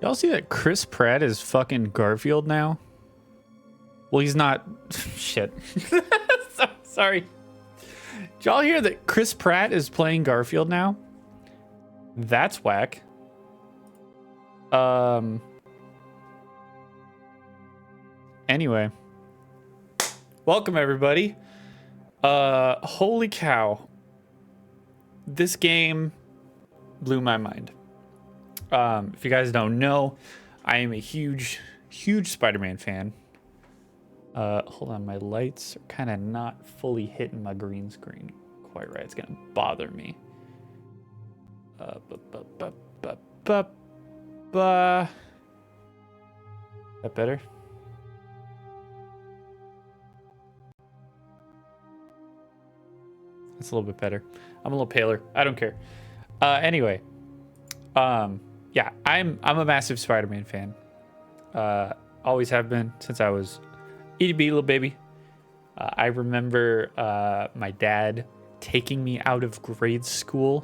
Y'all see that Chris Pratt is fucking Garfield now? Well, he's not. Shit. Sorry. Did y'all hear that Chris Pratt is playing Garfield now? That's whack. Anyway. Welcome, everybody. Holy cow. This game blew my mind. If you guys don't know, I am a huge Spider-Man fan. Hold on, my lights are kind of not fully hitting my green screen quite right. It's gonna bother me. That better? That's a little bit better. I'm a little paler. I don't care. Anyway, yeah, I'm a massive Spider-Man fan. Always have been since I was itty bitty little baby. I remember my dad taking me out of grade school,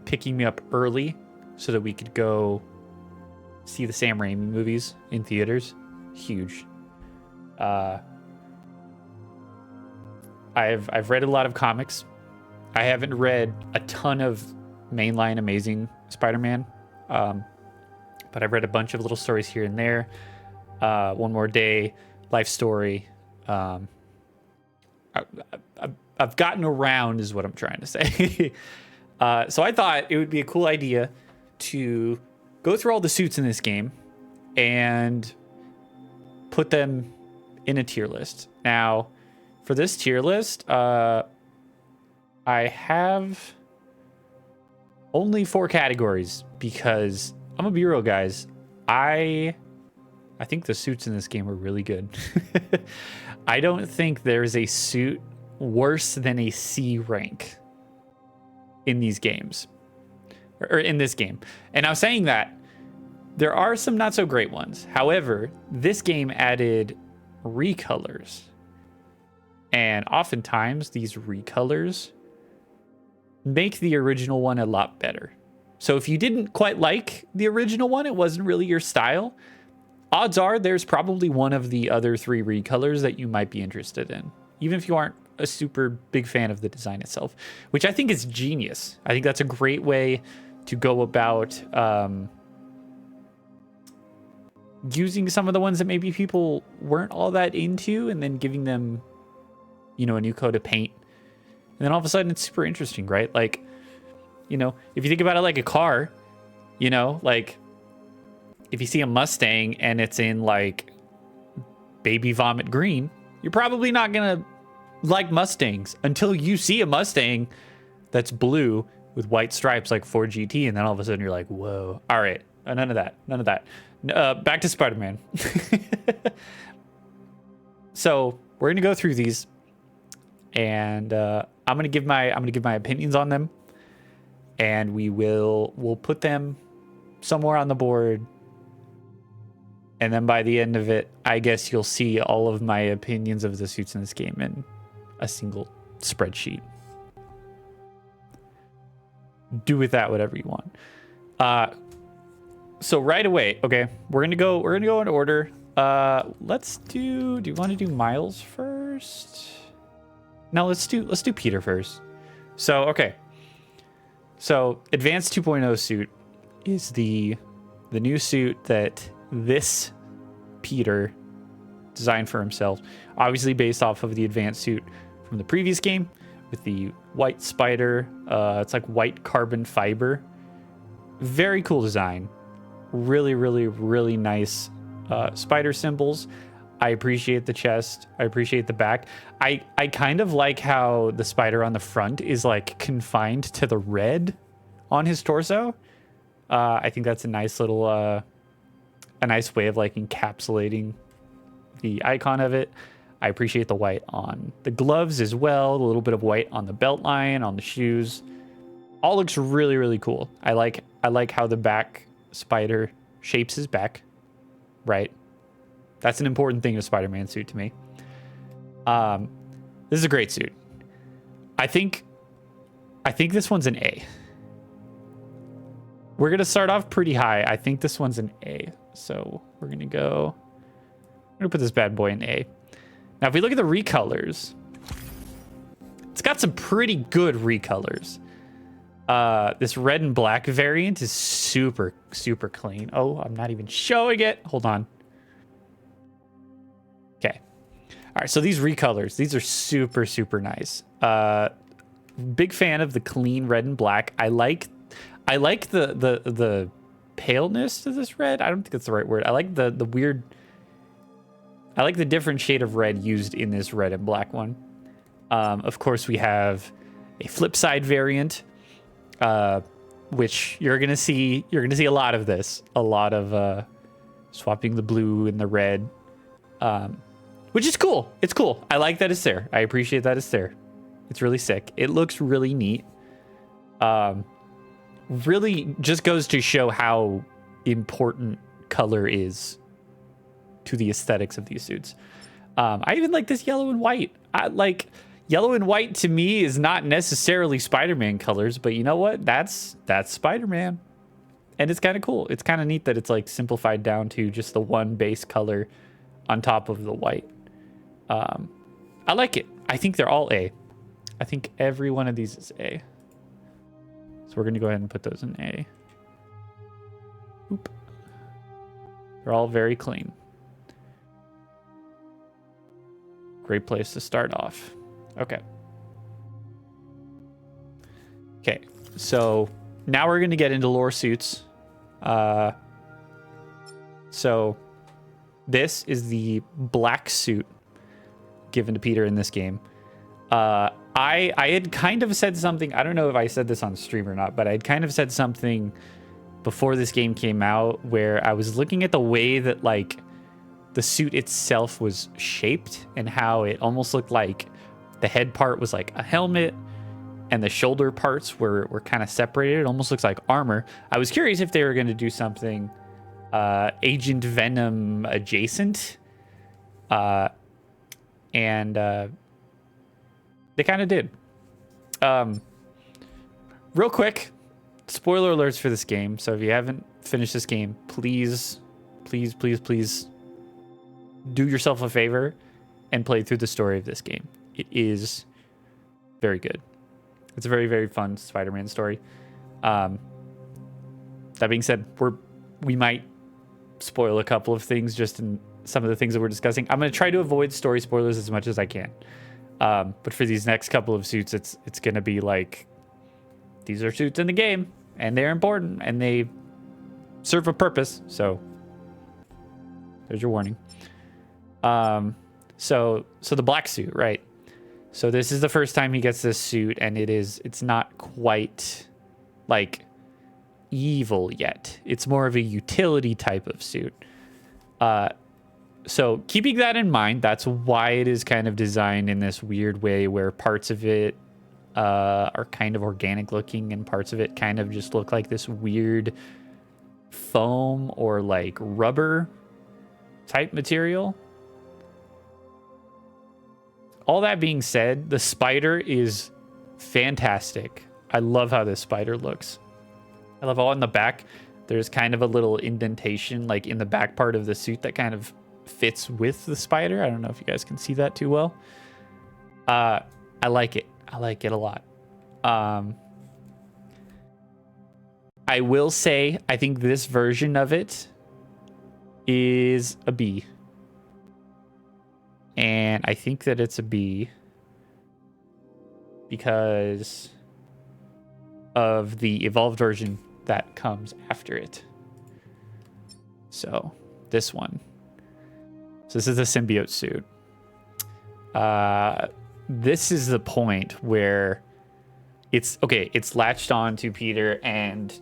picking me up early so that we could go see the Sam Raimi movies in theaters. Huge. I've read a lot of comics. I haven't read a ton of mainline Amazing Spider-Man, but I've read a bunch of little stories here and there. One More Day, Life Story. I've gotten around is what I'm trying to say. So I thought it would be a cool idea to go through all the suits in this game and put them in a tier list. Now, for this tier list, I have only 4 categories because I'm gonna be real, guys. I think the suits in this game are really good. I don't think there's a suit worse than a C rank in these games, or in this game. And I was saying that there are some not so great ones. However, this game added recolors. And oftentimes these recolors make the original one a lot better. So if you didn't quite like the original one, it wasn't really your style, odds are there's probably one of the other 3 recolors that you might be interested in, even if you aren't a super big fan of the design itself, which I think is genius. I think that's a great way to go about using some of the ones that maybe people weren't all that into and then giving them, you know, a new coat of paint. And then all of a sudden it's super interesting, right? Like, you know, if you think about it like a car, you know, like if you see a Mustang and it's in like baby vomit green, you're probably not going to like Mustangs until you see a Mustang that's blue with white stripes like Ford GT. And then all of a sudden you're like, whoa, all right. None of that. Back to Spider-Man. So we're going to go through these. And I'm gonna give my opinions on them, and we'll put them somewhere on the board, and then by the end of it, I guess you'll see all of my opinions of the suits in this game in a single spreadsheet. Do with that whatever you want. So right away, okay, we're gonna go in order. Let's do. Do you want to do Miles first? No, let's do Peter first. So, okay. So, Advanced 2.0 suit is the new suit that this Peter designed for himself. Obviously based off of the Advanced suit from the previous game with the white spider. It's like white carbon fiber. Very cool design. Really, really, really nice spider symbols. I appreciate the chest. I appreciate the back. I kind of like how the spider on the front is like confined to the red on his torso. I think that's a nice little, a nice way of like encapsulating the icon of it. I appreciate the white on the gloves as well. A little bit of white on the belt line, on the shoes. All looks really, really cool. I like how the back spider shapes his back, right? That's an important thing in a Spider-Man suit to me. This is a great suit. I think this one's an A. We're going to start off pretty high. I think this one's an A. So we're going to go... I'm going to put this bad boy in A. Now, if we look at the recolors, it's got some pretty good recolors. This red and black variant is super, super clean. Oh, I'm not even showing it. Hold on. Okay. All right, so these recolors, these are super, super nice. Big fan of the clean red and black. I like the paleness to this red. I don't think that's the right word. I like the weird... I like the different shade of red used in this red and black one. Of course, we have a flip side variant, which you're gonna see a lot of this, a lot of swapping the blue and the red, which is cool. It's cool. I like that it's there. I appreciate that it's there. It's really sick. It looks really neat. Really just goes to show how important color is to the aesthetics of these suits. I even like this yellow and white. Yellow and white to me is not necessarily Spider-Man colors, but you know what? That's Spider-Man. And it's kind of cool. It's kind of neat that it's like simplified down to just the one base color on top of the white. I like it. I think they're all A. I think every one of these is A. So we're going to go ahead and put those in A. Oop. They're all very clean. Great place to start off. Okay. Okay, so now we're going to get into lore suits. So this is the black suit given to Peter in this game. I had kind of said something, I don't know if I said this on stream or not, but I'd kind of said something before this game came out where I was looking at the way that like the suit itself was shaped and how it almost looked like the head part was like a helmet and the shoulder parts were kind of separated. It almost looks like armor. I was curious if they were going to do something Agent Venom adjacent. And they kind of did. Real quick, spoiler alerts for this game. So if you haven't finished this game, please do yourself a favor and play through the story of this game. It is very good. It's a very, very fun Spider-Man story. That being said, we might spoil a couple of things just in some of the things that we're discussing. I'm going to try to avoid story spoilers as much as I can. But for these next couple of suits, it's going to be like, these are suits in the game, and they're important, and they serve a purpose. So there's your warning. So the black suit, right? So this is the first time he gets this suit, and it's not quite like evil yet. It's more of a utility type of suit. So keeping that in mind, that's why it is kind of designed in this weird way where parts of it are kind of organic looking and parts of it kind of just look like this weird foam or like rubber type material. All that being said, the spider is fantastic. I love how this spider looks. I love how on the back, there's kind of a little indentation like in the back part of the suit that kind of fits with the spider. I don't know if you guys can see that too well. I like it. I like it a lot. I will say, I think this version of it is a B. And I think that it's a B because of the evolved version that comes after it. So this one. So this is the symbiote suit. This is the point where it's latched on to Peter and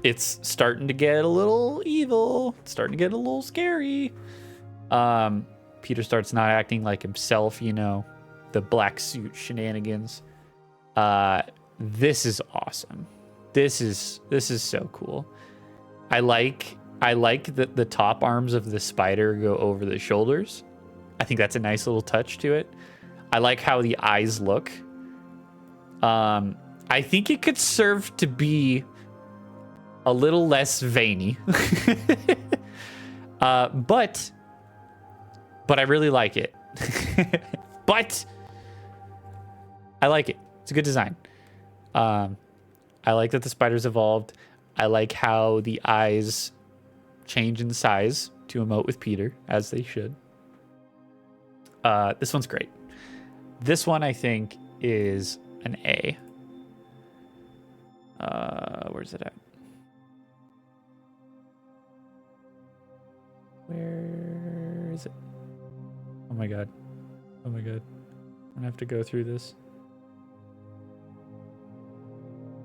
it's starting to get a little evil. It's starting to get a little scary. Peter starts not acting like himself, you know, the black suit shenanigans. This is awesome. This is so cool. I like that the top arms of the spider go over the shoulders. I think that's a nice little touch to it. I like how the eyes look. I think it could serve to be a little less veiny. But I really like it. But I like it. It's a good design. I like that the spiders evolved. I like how the eyes change in size to emote with Peter, as they should. This one's great. This one, I think, is an A. Where's it at? Where is it? Oh my god. Oh my god. I'm gonna have to go through this.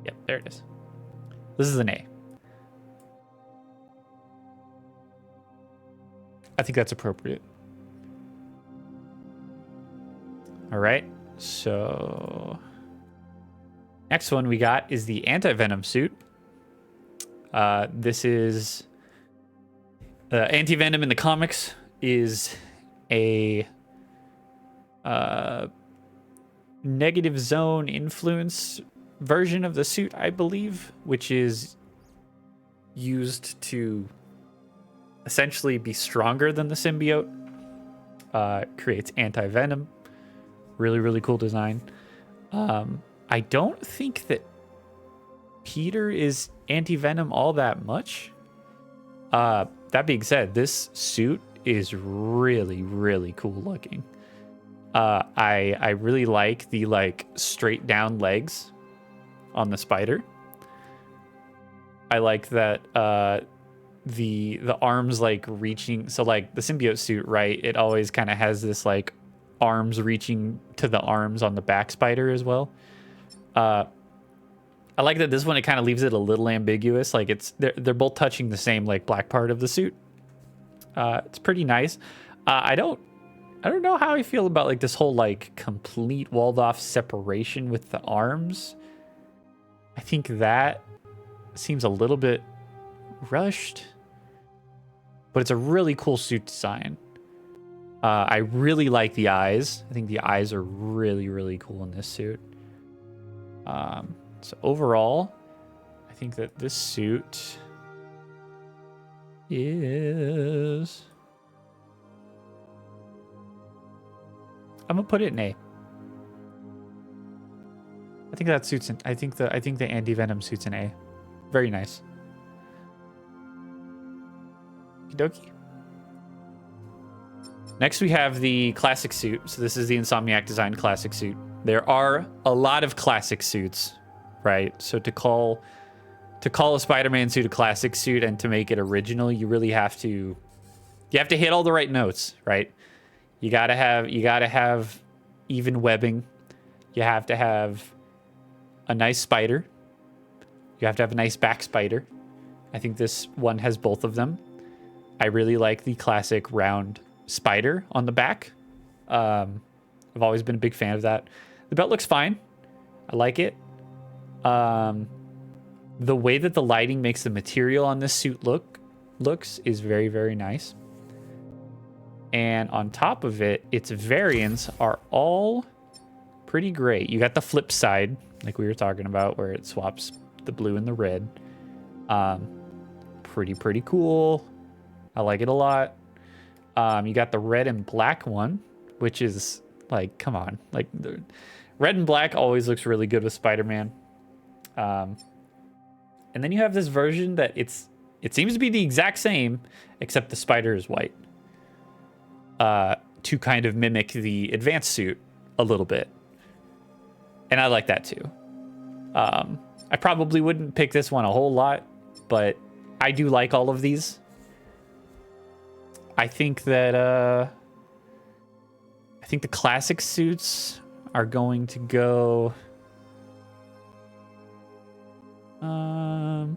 Yep, there it is. This is an A. I think that's appropriate. All right, so next one we got is the anti-venom suit. This is anti-venom in the comics is a negative zone influence version of the suit, I believe, which is used to essentially be stronger than the symbiote. Creates anti-venom. Really, really cool design. I don't think that Peter is anti-venom all that much. That being said, this suit is really, really cool looking. I really like the straight down legs on the spider. I like that the arms reaching, so the symbiote suit, right? It always kind of has this arms reaching to the arms on the back spider as well. I like that this one, it kind of leaves it a little ambiguous. They're both touching the same black part of the suit. It's pretty nice. I don't know how I feel about this whole complete walled off separation with the arms. I think that seems a little bit rushed, but it's a really cool suit design. I really like the eyes. I think the eyes are really, really cool in this suit. So overall, I think that this suit is... I'm gonna put it in A. I think that suits in. I think the anti-venom suits an A. Very nice. Okie. Next we have the classic suit. So this is the Insomniac designed classic suit. There are a lot of classic suits, right? So to call a Spider-Man suit a classic suit and to make it original, you really have to hit all the right notes, right? You gotta have even webbing. You have to have a nice spider. You have to have a nice back spider. I think this one has both of them. I really like the classic round spider on the back. I've always been a big fan of that. The belt looks fine. I like it. The way that the lighting makes the material on this suit looks is very, very nice. And on top of it, its variants are all pretty great. You got the flip side, like we were talking about, where it swaps the blue and the red. Pretty cool. I like it a lot. You got the red and black one, which is come on. The red and black always looks really good with Spider-Man. And then you have this version that it seems to be the exact same, except the spider is white. To kind of mimic the advanced suit a little bit. And I like that too. I probably wouldn't pick this one a whole lot, but I do like all of these. I think that I think the classic suits are going to go I'll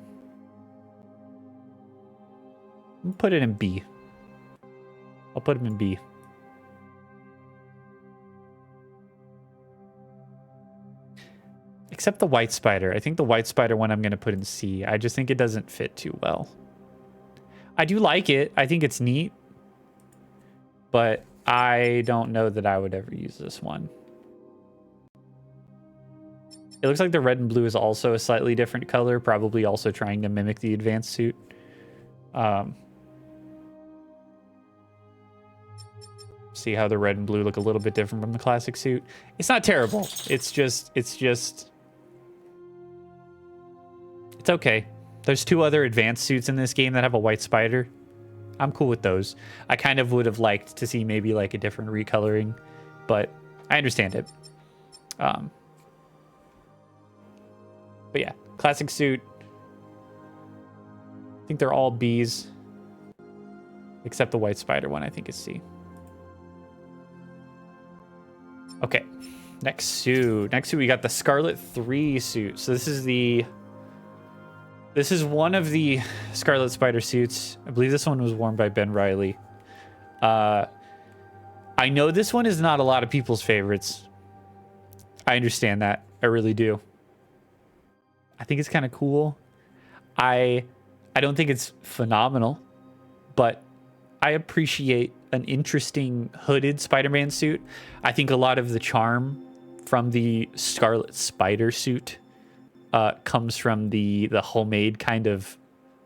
put it in B. I'll put him in B. Except the white spider. I think the white spider one I'm going to put in C. I just think it doesn't fit too well. I do like it. I think it's neat. But I don't know that I would ever use this one. It looks like the red and blue is also a slightly different color, probably also trying to mimic the advanced suit. See how the red and blue look a little bit different from the classic suit. It's not terrible. It's okay. There's 2 other advanced suits in this game that have a white spider. I'm cool with those. I kind of would have liked to see maybe like a different recoloring, but I understand it. But yeah, classic suit. I think they're all Bs, except the white spider one I think is C. Okay, next suit. Next suit, we got the Scarlet 3 suit. So this is one of the Scarlet Spider suits. I believe this one was worn by Ben Reilly. I know this one is not a lot of people's favorites. I understand that. I really do. I think it's kind of cool. I don't think it's phenomenal, but I appreciate an interesting hooded Spider-Man suit. I think a lot of the charm from the Scarlet Spider suit comes from the homemade kind of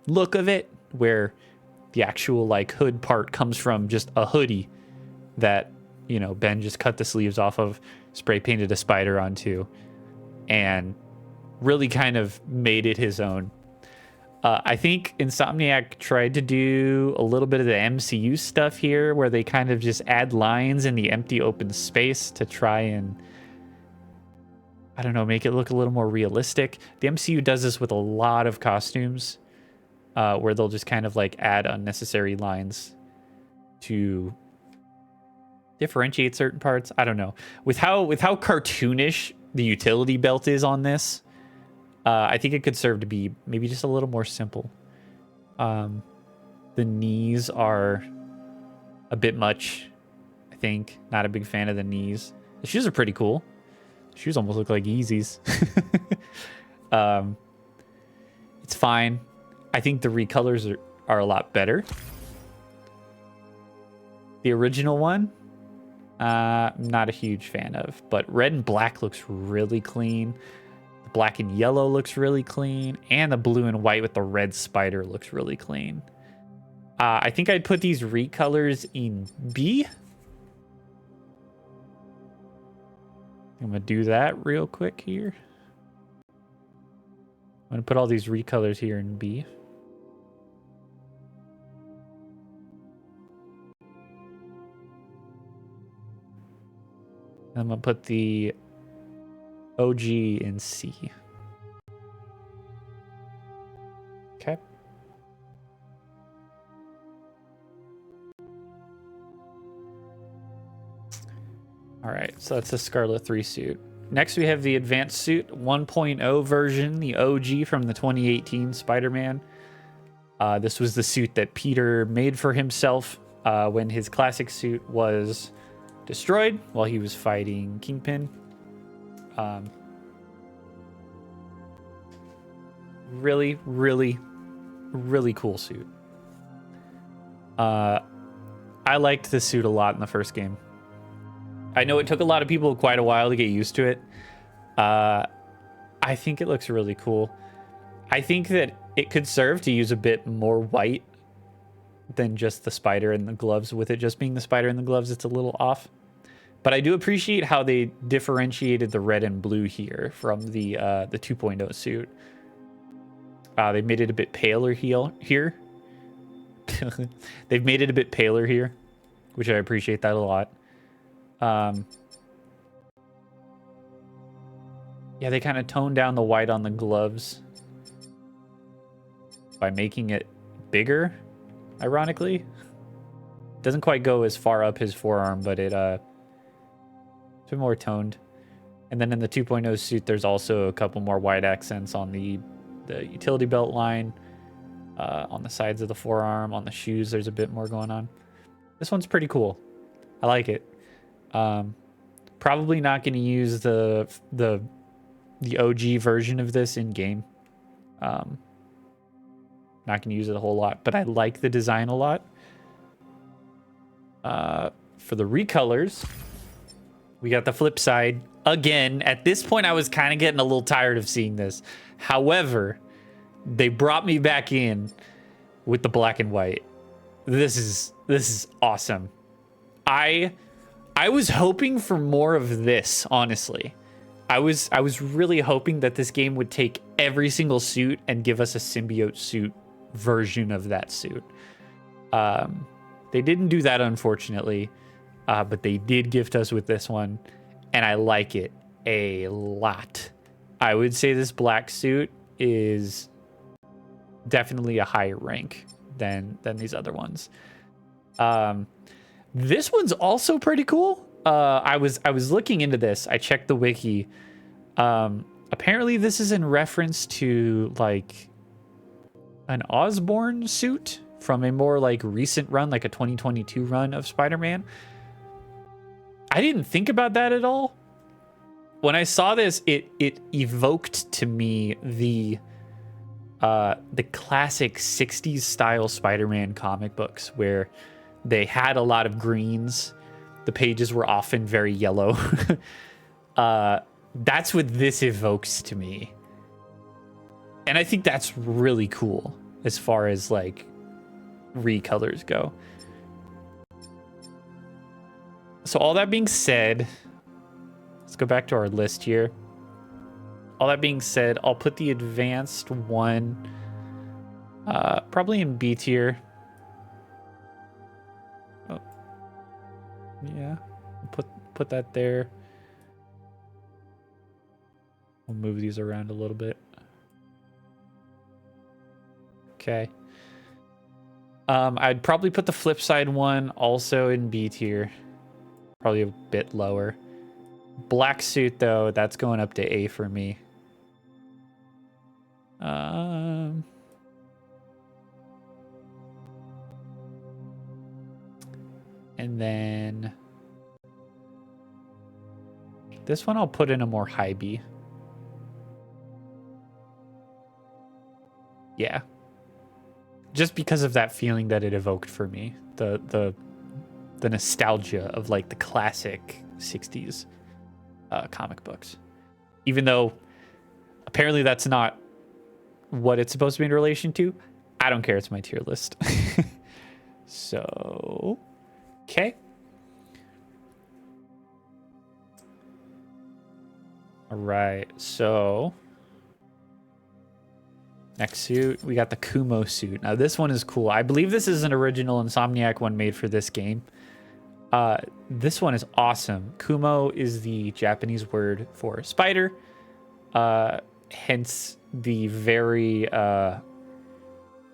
look of it, where the actual like hood part comes from just a hoodie that, you know, Ben just cut the sleeves off of, spray painted a spider onto, and really kind of made it his own. I think Insomniac tried to do a little bit of the MCU stuff here, where they kind of just add lines in the empty open space to try and, I don't know, make it look a little more realistic. The MCU does this with a lot of costumes, where they'll just kind of like add unnecessary lines to differentiate certain parts. I don't know. With how cartoonish the utility belt is on this, I think it could serve to be maybe just a little more simple. The knees are a bit much, I think. Not a big fan of the knees. The shoes are pretty cool. The shoes almost look like Yeezys. It's fine. I think the recolors are a lot better. The original one, I'm not a huge fan of, but red and black looks really clean. Black and yellow looks really clean, and the blue and white with the red spider looks really clean. I think I'd put these recolors in B. I'm gonna do that real quick here. I'm gonna put all these recolors here in B. I'm gonna put the OG in C. Okay. All right, so that's the Scarlet 3 suit. Next, we have the Advanced Suit 1.0 version, the OG from the 2018 Spider-Man. This was the suit that Peter made for himself when his classic suit was destroyed while he was fighting Kingpin. Really, really, really cool suit. I liked this suit a lot in the first game. I know it took a lot of people quite a while to get used to it. I think it looks really cool. I think that it could serve to use a bit more white than just the spider and the gloves. With it just being the spider and the gloves, it's a little off. But I do appreciate how they differentiated the red and blue here from the 2.0 suit. They made it a bit paler here. They've made it a bit paler here, which I appreciate that a lot. Yeah, they kind of toned down the white on the gloves by making it bigger, ironically. Doesn't quite go as far up his forearm, but it's a bit more toned. And then in the 2.0 suit, there's also a couple more white accents on the utility belt line, on the sides of the forearm, on the shoes. There's a bit more going on. This one's pretty cool. I like it. Probably not going to use the OG version of this in game. Not going to use it a whole lot, but I like the design a lot. For the recolors, we got the flip side, again, at this point, I was kind of getting a little tired of seeing this. However, they brought me back in with the black and white. This is awesome. I was hoping for more of this, honestly. I was really hoping that this game would take every single suit and give us a symbiote suit version of that suit. They didn't do that, unfortunately, but they did gift us with this one, and I like it a lot. I would say this black suit is definitely a higher rank than these other ones. This one's also pretty cool. I was looking into this. I checked the wiki. Apparently this is in reference to like an Osborn suit from a more like recent run, like a 2022 run of Spider-Man. I didn't think about that at all. When I saw this, it evoked to me the classic 60s style Spider-Man comic books where they had a lot of greens. The pages were often very yellow. That's what this evokes to me. And I think that's really cool as far as like recolors go. So all that being said, let's go back to our list here. All that being said, I'll put the advanced one probably in B tier. Oh. Yeah, put that there. We'll move these around a little bit. Okay. I'd probably put the flip side one also in B tier. Probably a bit lower. Black suit, though, that's going up to A for me. And then this one I'll put in a more high B. Yeah. Just because of that feeling that it evoked for me. The nostalgia of like the classic 60s comic books. Even though apparently that's not what it's supposed to be in relation to. I don't care. It's my tier list. So, okay. All right. So, next suit, we got the Kumo suit. Now, this one is cool. I believe this is an original Insomniac one made for this game. This one is awesome. Kumo is the Japanese word for spider. Hence the very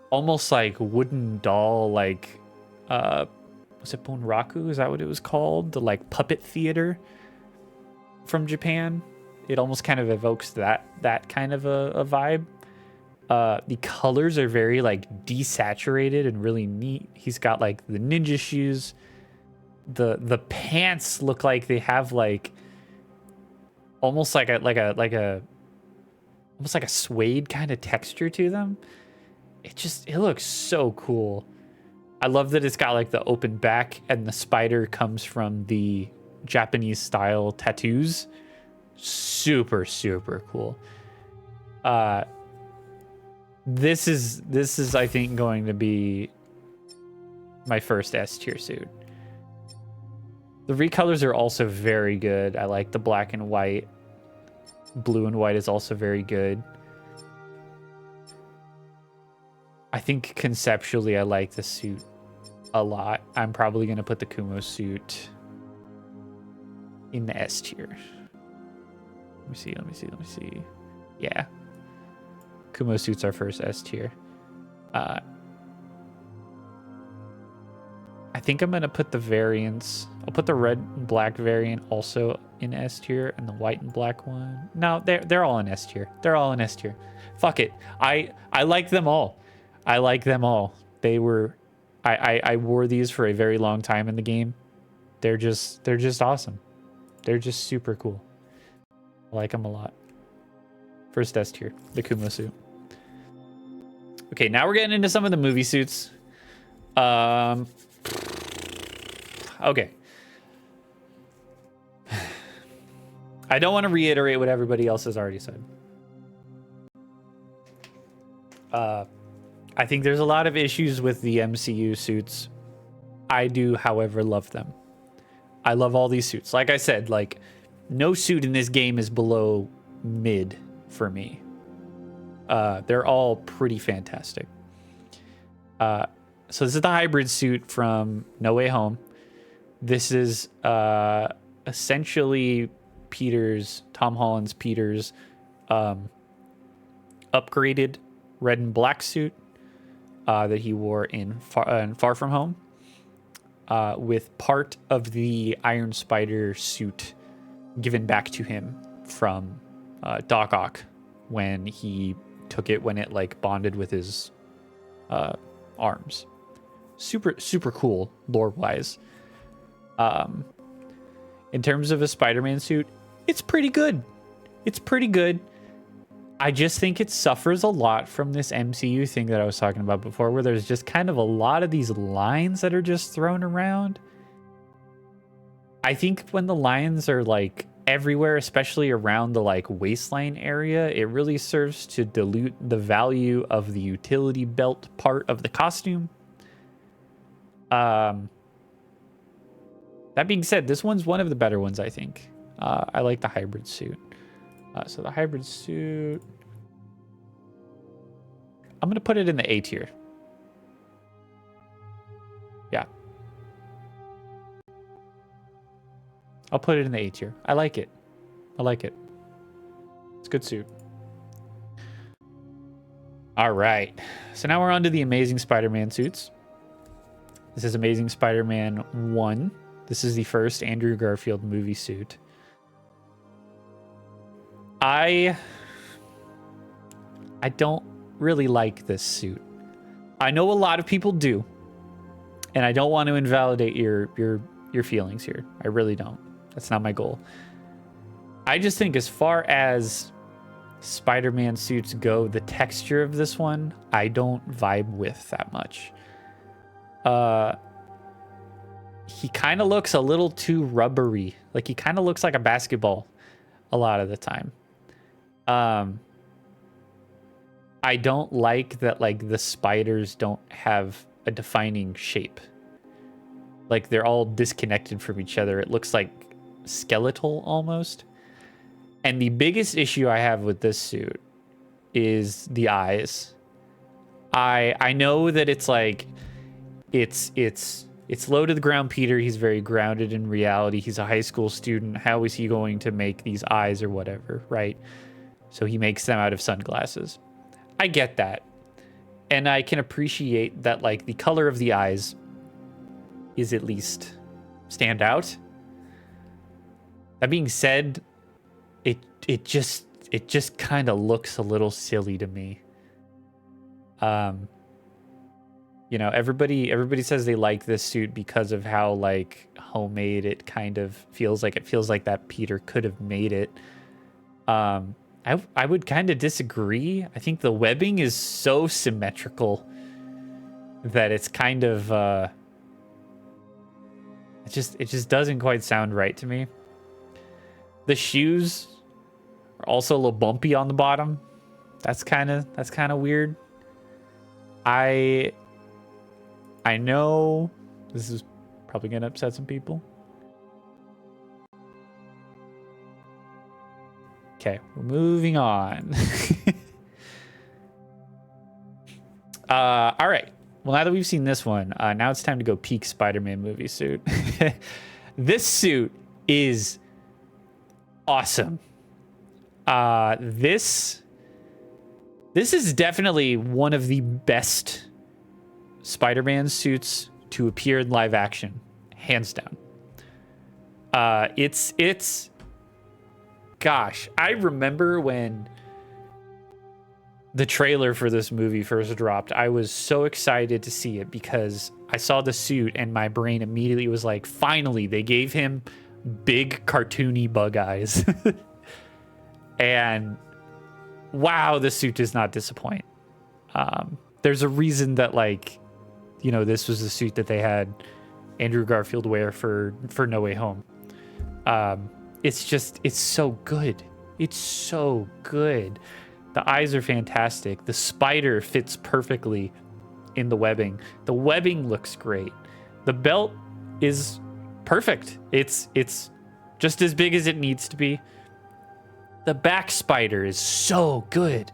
almost like wooden doll, like was it Bunraku? Is that what it was called? The like puppet theater from Japan. It almost kind of evokes that kind of a vibe. The colors are very like desaturated and really neat. He's got like the ninja shoes. The pants look like they have like almost like a almost like a suede kind of texture to them. It looks so cool. I love that it's got like the open back and the spider comes from the Japanese style tattoos. Super, super cool. This is I think going to be my first S tier suit. The recolors are also very good. I like the black and white. Blue and white is also very good. I think conceptually I like the suit a lot. I'm probably going to put the Kumo suit in the S tier. Let me see. Yeah. Kumo suit's our first S tier. I think I'm going to put the variants. I'll put the red and black variant also in S tier and the white and black one. No, they're all in S tier. They're all in S tier. Fuck it. I like them all. I like them all. They were I wore these for a very long time in the game. They're just awesome. They're just super cool. I like them a lot. First S tier, the Kumo suit. Okay, now we're getting into some of the movie suits. Okay. I don't want to reiterate what everybody else has already said. I think there's a lot of issues with the MCU suits. I do, however, love them. I love all these suits. Like I said, like, no suit in this game is below mid for me. They're all pretty fantastic. So this is the hybrid suit from No Way Home. This is essentially Tom Holland's Peter's upgraded red and black suit that he wore in Far From Home, with part of the Iron Spider suit given back to him from Doc Ock when he took it when it like bonded with his arms. Super cool lore wise. In terms of a Spider-Man suit, it's pretty good. It's pretty good. I just think it suffers a lot from this MCU thing that I was talking about before, where there's just kind of a lot of these lines that are just thrown around. I think when the lines are like everywhere, especially around the like waistline area, it really serves to dilute the value of the utility belt part of the costume. That being said, this one's one of the better ones, I think. I like the hybrid suit. So the hybrid suit, I'm going to put it in the A tier. Yeah. I'll put it in the A tier. I like it. I like it. It's a good suit. All right. So now we're on to the Amazing Spider-Man suits. This is Amazing Spider-Man 1. This is the first Andrew Garfield movie suit. I don't really like this suit. I know a lot of people do, and I don't want to invalidate your feelings here. I really don't. That's not my goal. I just think as far as Spider-Man suits go, the texture of this one, I don't vibe with that much. He kind of looks a little too rubbery. Like he kind of looks like a basketball a lot of the time. I don't like that, like, the spiders don't have a defining shape. Like, they're all disconnected from each other. It looks like skeletal almost. And the biggest issue I have with this suit is the eyes. I know that it's like it's low to the ground Peter. He's very grounded in reality. He's a high school student. How is he going to make these eyes or whatever, right? So he makes them out of sunglasses. I get that. And I can appreciate that, like, the color of the eyes is at least stand out. That being said, it just kind of looks a little silly to me. You know, everybody says they like this suit because of how, like, homemade it kind of feels like. It feels like that Peter could have made it. I would kind of disagree. I think the webbing is so symmetrical that it's kind of it just doesn't quite sound right to me. The shoes are also a little bumpy on the bottom. That's kind of weird. I know this is probably going to upset some people. Okay, we're moving on. All right. Well, now that we've seen this one, now it's time to go peak Spider-Man movie suit. This suit is awesome. This is definitely one of the best Spider-Man suits to appear in live action, hands down. It's gosh, I remember when the trailer for this movie first dropped. I was so excited to see it because I saw the suit and my brain immediately was like, finally, they gave him big cartoony bug eyes. And wow, the suit does not disappoint. There's a reason that, like, you know, this was the suit that they had Andrew Garfield wear for No Way Home. it's so good. It's so good. The eyes are fantastic. The spider fits perfectly in the webbing. The webbing looks great. The belt is perfect. It's just as big as it needs to be. The back spider is so good.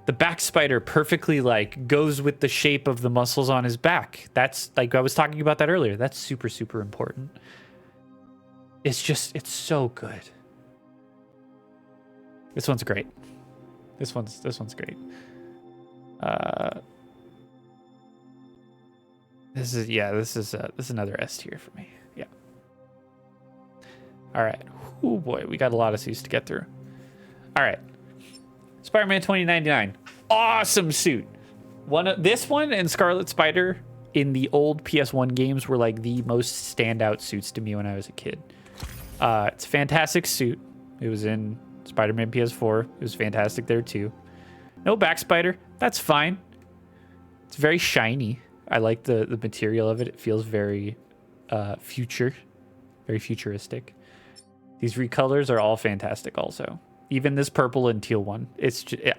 The back spider perfectly like goes with the shape of the muscles on his back. That's like I was talking about that earlier. That's super, super important. It's so good. This one's great. This one's great. This is another S tier for me. Yeah. All right. Oh boy, we got a lot of suits to get through. All right. Spider-Man 2099. Awesome suit. This one and Scarlet Spider in the old PS1 games were like the most standout suits to me when I was a kid. It's a fantastic suit. It was in Spider-Man PS4. It was fantastic there too. No back spider. That's fine. It's very shiny. I like the material of it. It feels very very futuristic. These recolors are all fantastic also. Even this purple and teal one.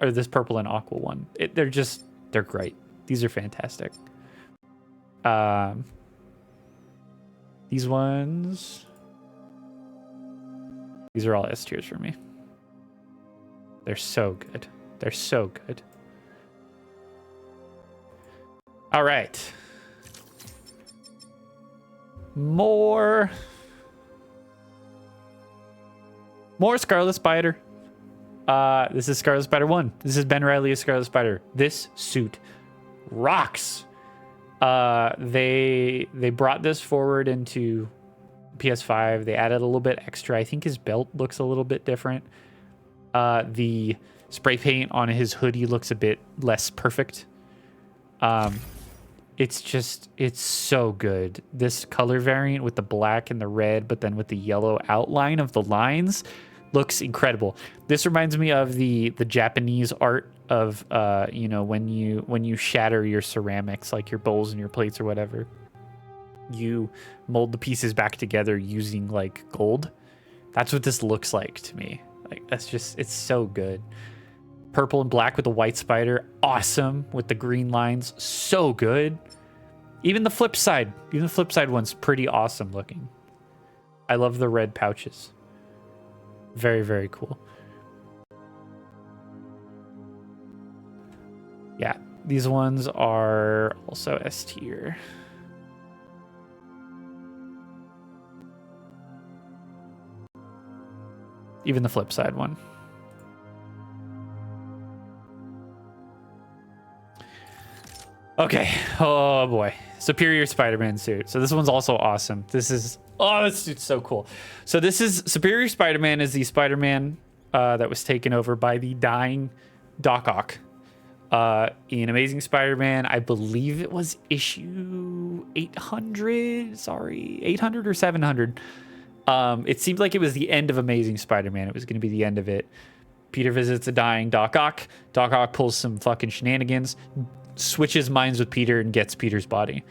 Or this purple and aqua one. They're great. These are fantastic. These ones. These are all S tiers for me. They're so good. They're so good. All right. More Scarlet Spider. This is Scarlet Spider 1. This is Ben Reilly as Scarlet Spider. This suit rocks. They brought this forward into PS5. They added a little bit extra. I think his belt looks a little bit different. The spray paint on his hoodie looks a bit less perfect. It's so good. This color variant with the black and the red, but then with the yellow outline of the lines looks incredible. This reminds me of the Japanese art of when you shatter your ceramics, like your bowls and your plates or whatever. You mold the pieces back together using like gold. That's what this looks like to me. Like it's so good. Purple and black with the white spider, awesome. With the green lines, so good. Even the flip side one's pretty awesome looking. I love the red pouches. Very, very cool. Yeah, these ones are also S tier. Even the flip side one. Okay. Oh boy. Superior Spider-Man suit. So this one's also awesome. This suit's so cool. So this is Superior Spider-Man is the Spider-Man that was taken over by the dying Doc Ock. In Amazing Spider-Man, I believe it was issue 800. Sorry, 800 or 700. It seemed like it was the end of Amazing Spider-Man. It was going to be the end of it. Peter visits a dying Doc Ock. Doc Ock pulls some fucking shenanigans, switches minds with Peter, and gets Peter's body.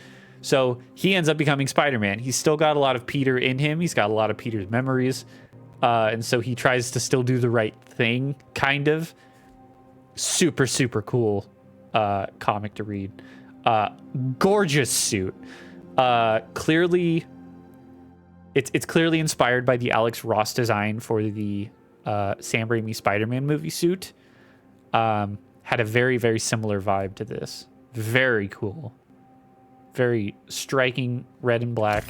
So he ends up becoming Spider-Man. He's still got a lot of Peter in him. He's got a lot of Peter's memories. And so he tries to still do the right thing, kind of. Super, super cool comic to read. Gorgeous suit. Clearly, it's clearly inspired by the Alex Ross design for the Sam Raimi Spider-Man movie suit. Had a very, very similar vibe to this. Very cool. Very striking red and black.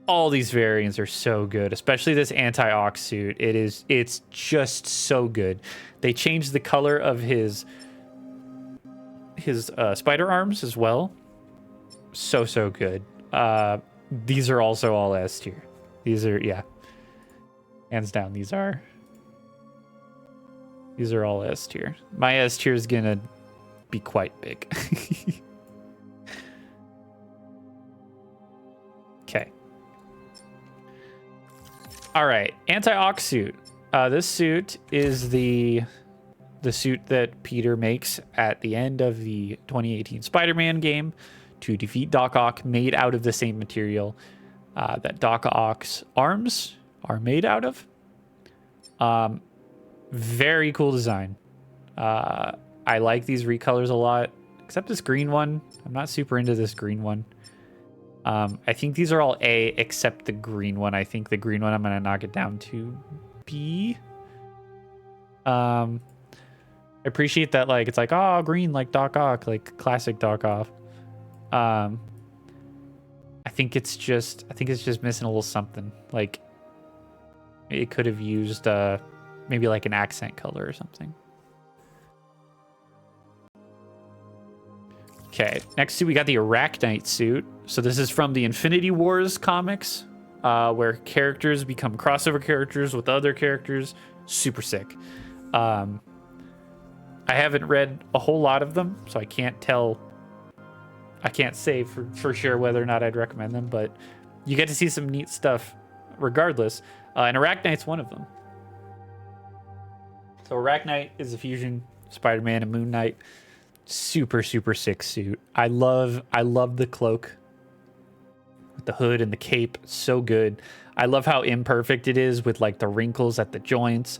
All these variants are so good, especially this anti-Ox suit. It's just so good. They changed the color of his spider arms as well. So good. These are also all S tier. These are, yeah. Hands down, these are all S tier. My S tier is gonna be quite big. Okay. All right, anti-Ox suit. This suit is the suit that Peter makes at the end of the 2018 Spider-Man game to defeat Doc Ock, made out of the same material that Doc Ock's arms are made out of. Very cool design. I like these recolors a lot, except this green one. I'm not super into this green one. I think these are all A except the green one. I think the green one, I'm going to knock it down to B. I appreciate that, like, it's like, oh, green, like Doc Ock, like classic Doc Ock. I think it's just missing a little something. Like, it could have used maybe like an accent color or something. Okay, next we got the Arachnite suit. So this is from the Infinity Wars comics, where characters become crossover characters with other characters. Super sick. I haven't read a whole lot of them, so I can't say for sure whether or not I'd recommend them, but you get to see some neat stuff regardless. And Arachnite's one of them. So Arachnite is a fusion Spider-Man and Moon Knight. Super sick suit. I love the cloak with the hood and the cape. So good. I love how imperfect it is with like the wrinkles at the joints.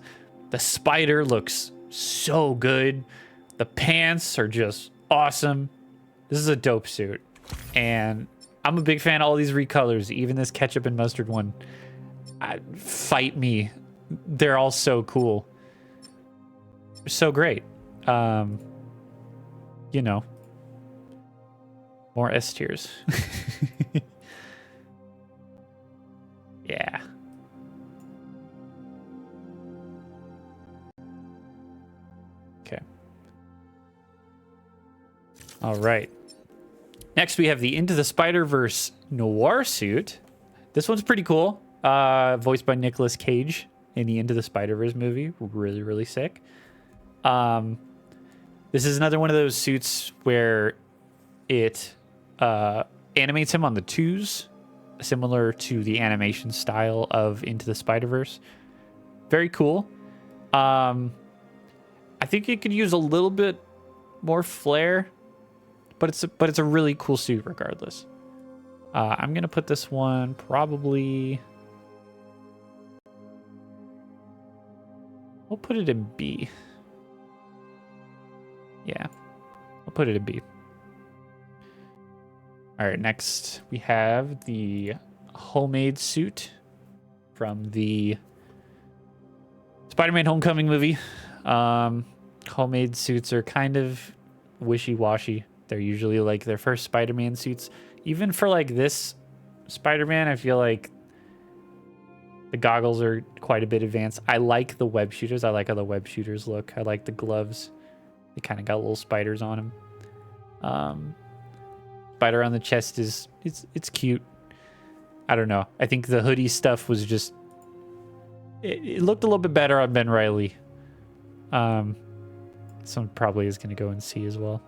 The spider looks so good. The pants are just awesome. This is a dope suit, and I'm a big fan of all these recolors, even this ketchup and mustard one. Fight me. They're all so cool. So great. You know, more S tiers. Yeah. Okay. All right. Next, we have the Into the Spider-Verse noir suit. This one's pretty cool. Voiced by Nicolas Cage in the Into the Spider-Verse movie. Really sick. This is another one of those suits where it animates him on the twos, similar to the animation style of Into the Spider-Verse. Very cool. I think it could use a little bit more flair, but it's a really cool suit regardless. I'm gonna put this one probably. We'll put it in B. Yeah, I'll put it in B. All right, next we have the homemade suit from the Spider-Man Homecoming movie. Homemade suits are kind of wishy-washy. They're usually like their first Spider-Man suits. Even for like this Spider-Man, I feel like the goggles are quite a bit advanced. I like the web shooters. I like how the web shooters look. I like the gloves. They kind of got little spiders on them. Spider on the chest is it's cute. I don't know. I think the hoodie stuff was just it looked a little bit better on Ben Reilly. Someone probably is going to go and see as well.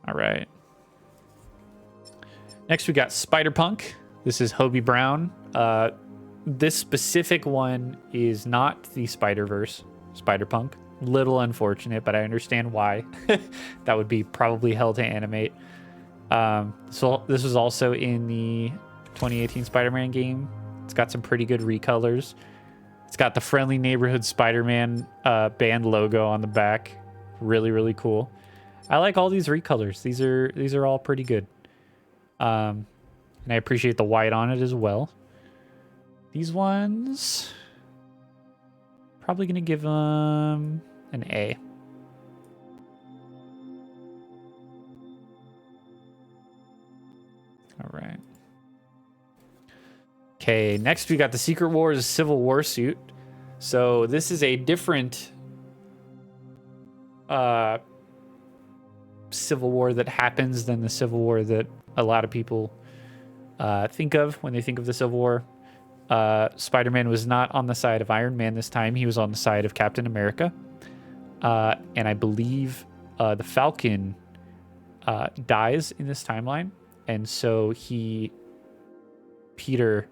All right. Next we got Spider-Punk. This is Hobie Brown. This specific one is not the Spider-Verse Spider-Punk. Little unfortunate, but I understand why. That would be probably hell to animate. So this was also in the 2018 Spider-Man game. It's got some pretty good recolors. It's got the Friendly Neighborhood Spider-Man band logo on the back. Really cool. I like all these recolors. These are all pretty good. And I appreciate the white on it as well. These ones, probably going to give them an A. All right. Okay, next we got the Secret Wars Civil War suit. So this is a different Civil War that happens than the Civil War that a lot of people think of when they think of the Civil War. Spider-Man was not on the side of Iron Man this time. He was on the side of Captain America. And I believe the Falcon dies in this timeline. And so Peter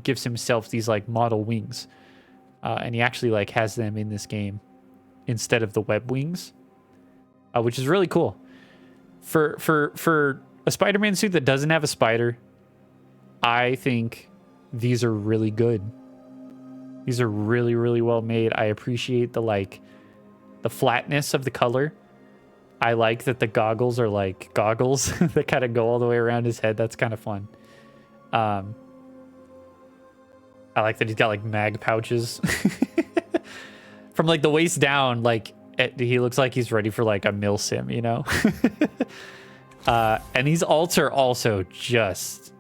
gives himself these like model wings. And he actually like has them in this game instead of the web wings, which is really cool. For A Spider-Man suit that doesn't have a spider, I think these are really good. These are really, really well made. I appreciate the flatness of the color. I like that the goggles are like goggles that kind of go all the way around his head. That's kind of fun. I like that he's got like mag pouches. From like the waist down, like he looks like he's ready for like a mill sim, you know? And these alts are also just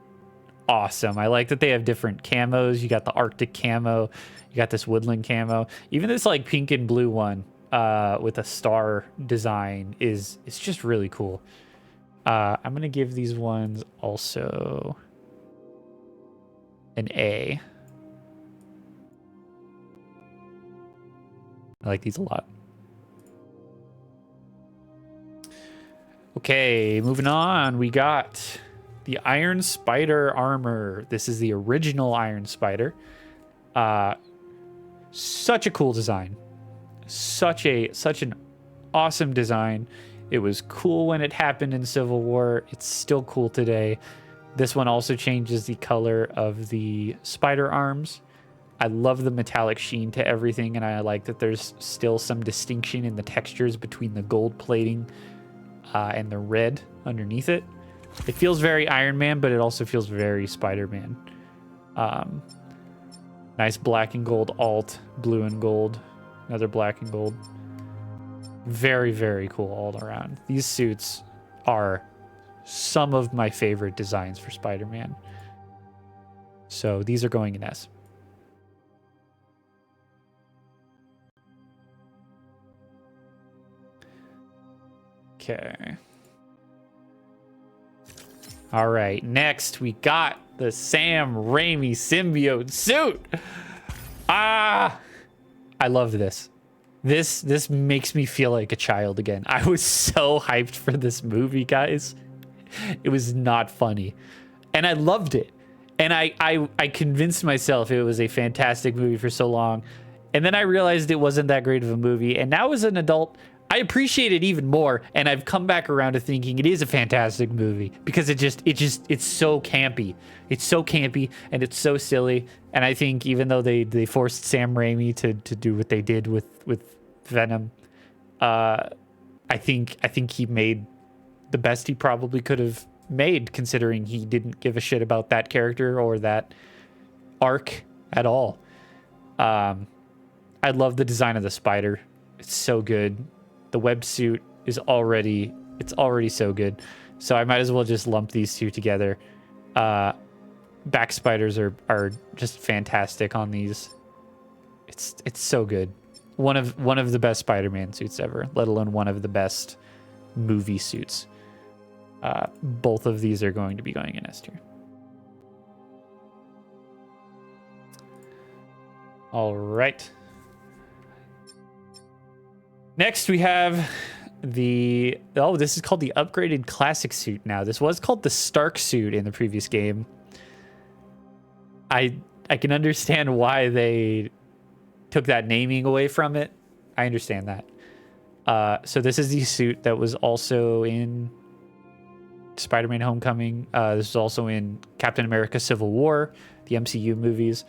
awesome. I like that they have different camos. You got the Arctic camo. You got this woodland camo. Even this like pink and blue one with a star design is just really cool. I'm going to give these ones also an A. I like these a lot. Okay, moving on. We got the Iron Spider armor. This is the original Iron Spider. Such a cool design. Such an awesome design. It was cool when it happened in Civil War. It's still cool today. This one also changes the color of the spider arms. I love the metallic sheen to everything, and I like that there's still some distinction in the textures between the gold plating and the red underneath it. It feels very Iron Man, but it also feels very Spider-Man. Nice black and gold alt, blue and gold, another black and gold. Very, very cool all around. These suits are some of my favorite designs for Spider-Man. So these are going in S. Okay. All right. Next, we got the Sam Raimi symbiote suit. I love this. This makes me feel like a child again. I was so hyped for this movie, guys. It was not funny. And I loved it. And I convinced myself it was a fantastic movie for so long. And then I realized it wasn't that great of a movie. And now as an adult, I appreciate it even more, and I've come back around to thinking it is a fantastic movie because it's so campy. It's so campy and it's so silly. And I think even though they forced Sam Raimi to do what they did with Venom, I think he made the best he probably could have made, considering he didn't give a shit about that character or that arc at all. I love the design of the spider. It's so good. The web suit is already so good. So I might as well just lump these two together. Back spiders are just fantastic on these. It's so good. One of the best Spider-Man suits ever, let alone one of the best movie suits. Both of these are going to be going in S tier. All right. Next, we have this is called the upgraded classic suit now. This was called the Stark suit in the previous game. I can understand why they took that naming away from it. I understand that. So this is the suit that was also in Spider-Man Homecoming. This is also in Captain America Civil War, the MCU movies.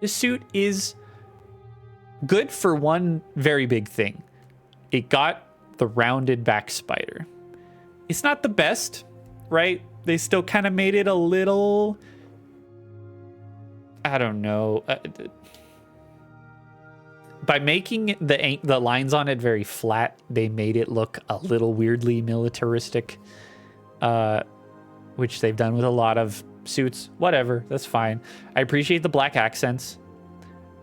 This suit is good for one very big thing. It got the rounded back spider. It's not the best, right? They still kind of made it a little, I don't know. By making the lines on it very flat, they made it look a little weirdly militaristic, which they've done with a lot of suits. Whatever, that's fine. I appreciate the black accents.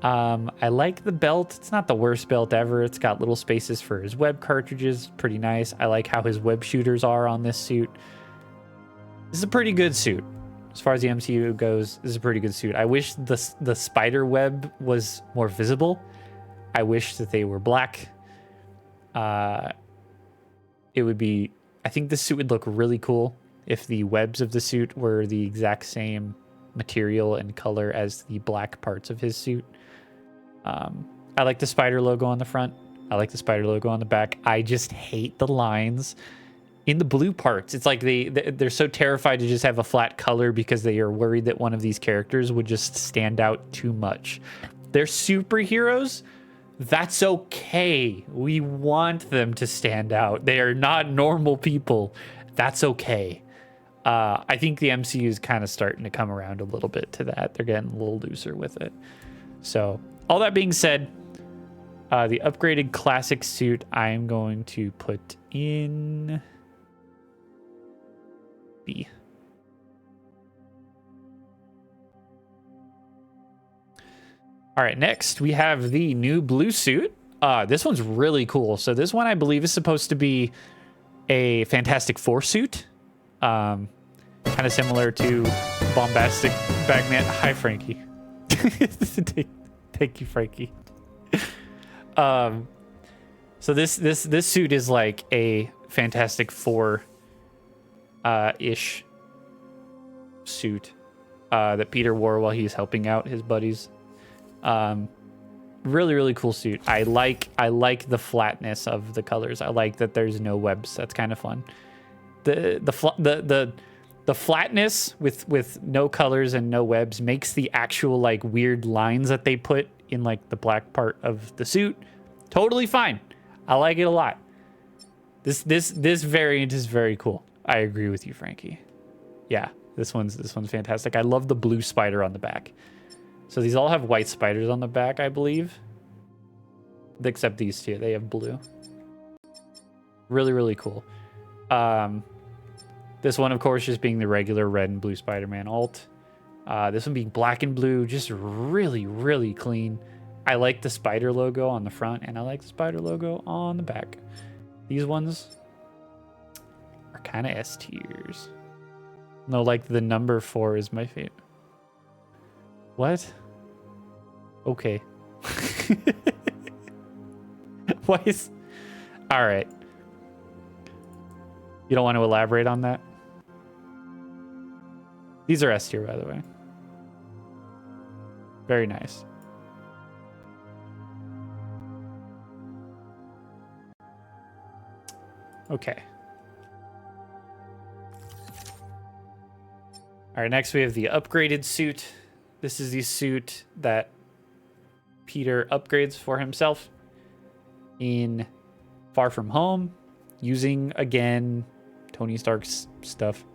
I like the belt. It's not the worst belt ever. It's got little spaces for his web cartridges. Pretty nice. I like how his web shooters are on this suit. This is a pretty good suit. As far as the MCU goes, this is a pretty good suit. I wish the spider web was more visible. I wish that they were black. It would be... I think this suit would look really cool if the webs of the suit were the exact same material and color as the black parts of his suit. I like the spider logo on the front. I like the spider logo on the back. I just hate the lines in the blue parts. It's like they're so terrified to just have a flat color because they are worried that one of these characters would just stand out too much. They're superheroes. That's okay. We want them to stand out. They are not normal people. That's okay. I think the MCU is kind of starting to come around a little bit to that. They're getting a little looser with it. So, all that being said, the upgraded classic suit I'm going to put in B. All right, next we have the new blue suit. This one's really cool. So this one I believe is supposed to be a Fantastic Four suit. Kind of similar to Bombastic Bagman. Hi, Frankie. Thank you, Frankie. So this suit is like a Fantastic Four ish suit that Peter wore while he's helping out his buddies. Really cool suit. I like the flatness of the colors. I like that there's no webs. That's kind of fun. The flatness with no colors and no webs makes the actual like weird lines that they put in like the black part of the suit totally fine. I like it a lot. This variant is very cool. I agree with you, Frankie. Yeah, this one's fantastic. I love the blue spider on the back. So these all have white spiders on the back, I believe. Except these two, they have blue. Really cool. This one, of course, just being the regular red and blue Spider-Man alt. This one being black and blue, just really clean. I like the spider logo on the front, and I like the spider logo on the back. These ones are kind of S tiers. No, like the number 4 is my favorite. What? Okay. Why is... All right. You don't want to elaborate on that? These are S tier, by the way. Very nice. Okay. All right, next we have the upgraded suit. This is the suit that Peter upgrades for himself in Far From Home, using, again, Tony Stark's stuff.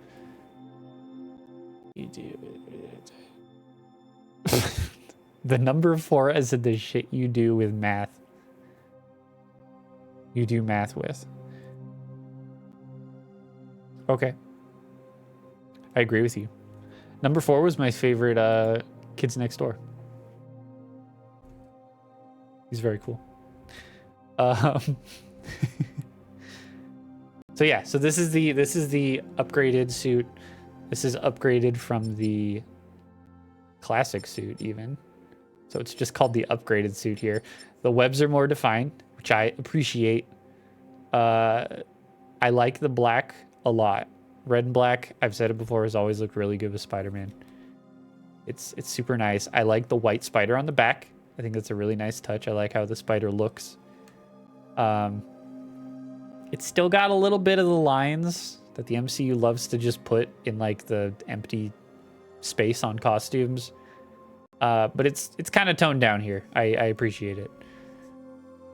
The number 4 is the shit you do with math. You do math with. Okay. I agree with you. Number 4 was my favorite Kids Next Door. He's very cool. So yeah, so this is the upgraded suit. This is upgraded from the classic suit even. So it's just called the upgraded suit here. The webs are more defined, which I appreciate. I like the black a lot. Red and black, I've said it before, has always looked really good with Spider-Man. It's super nice. I like the white spider on the back. I think that's a really nice touch. I like how the spider looks. It's still got a little bit of the lines that the MCU loves to just put in like the empty space on costumes. But it's kind of toned down here. I appreciate it.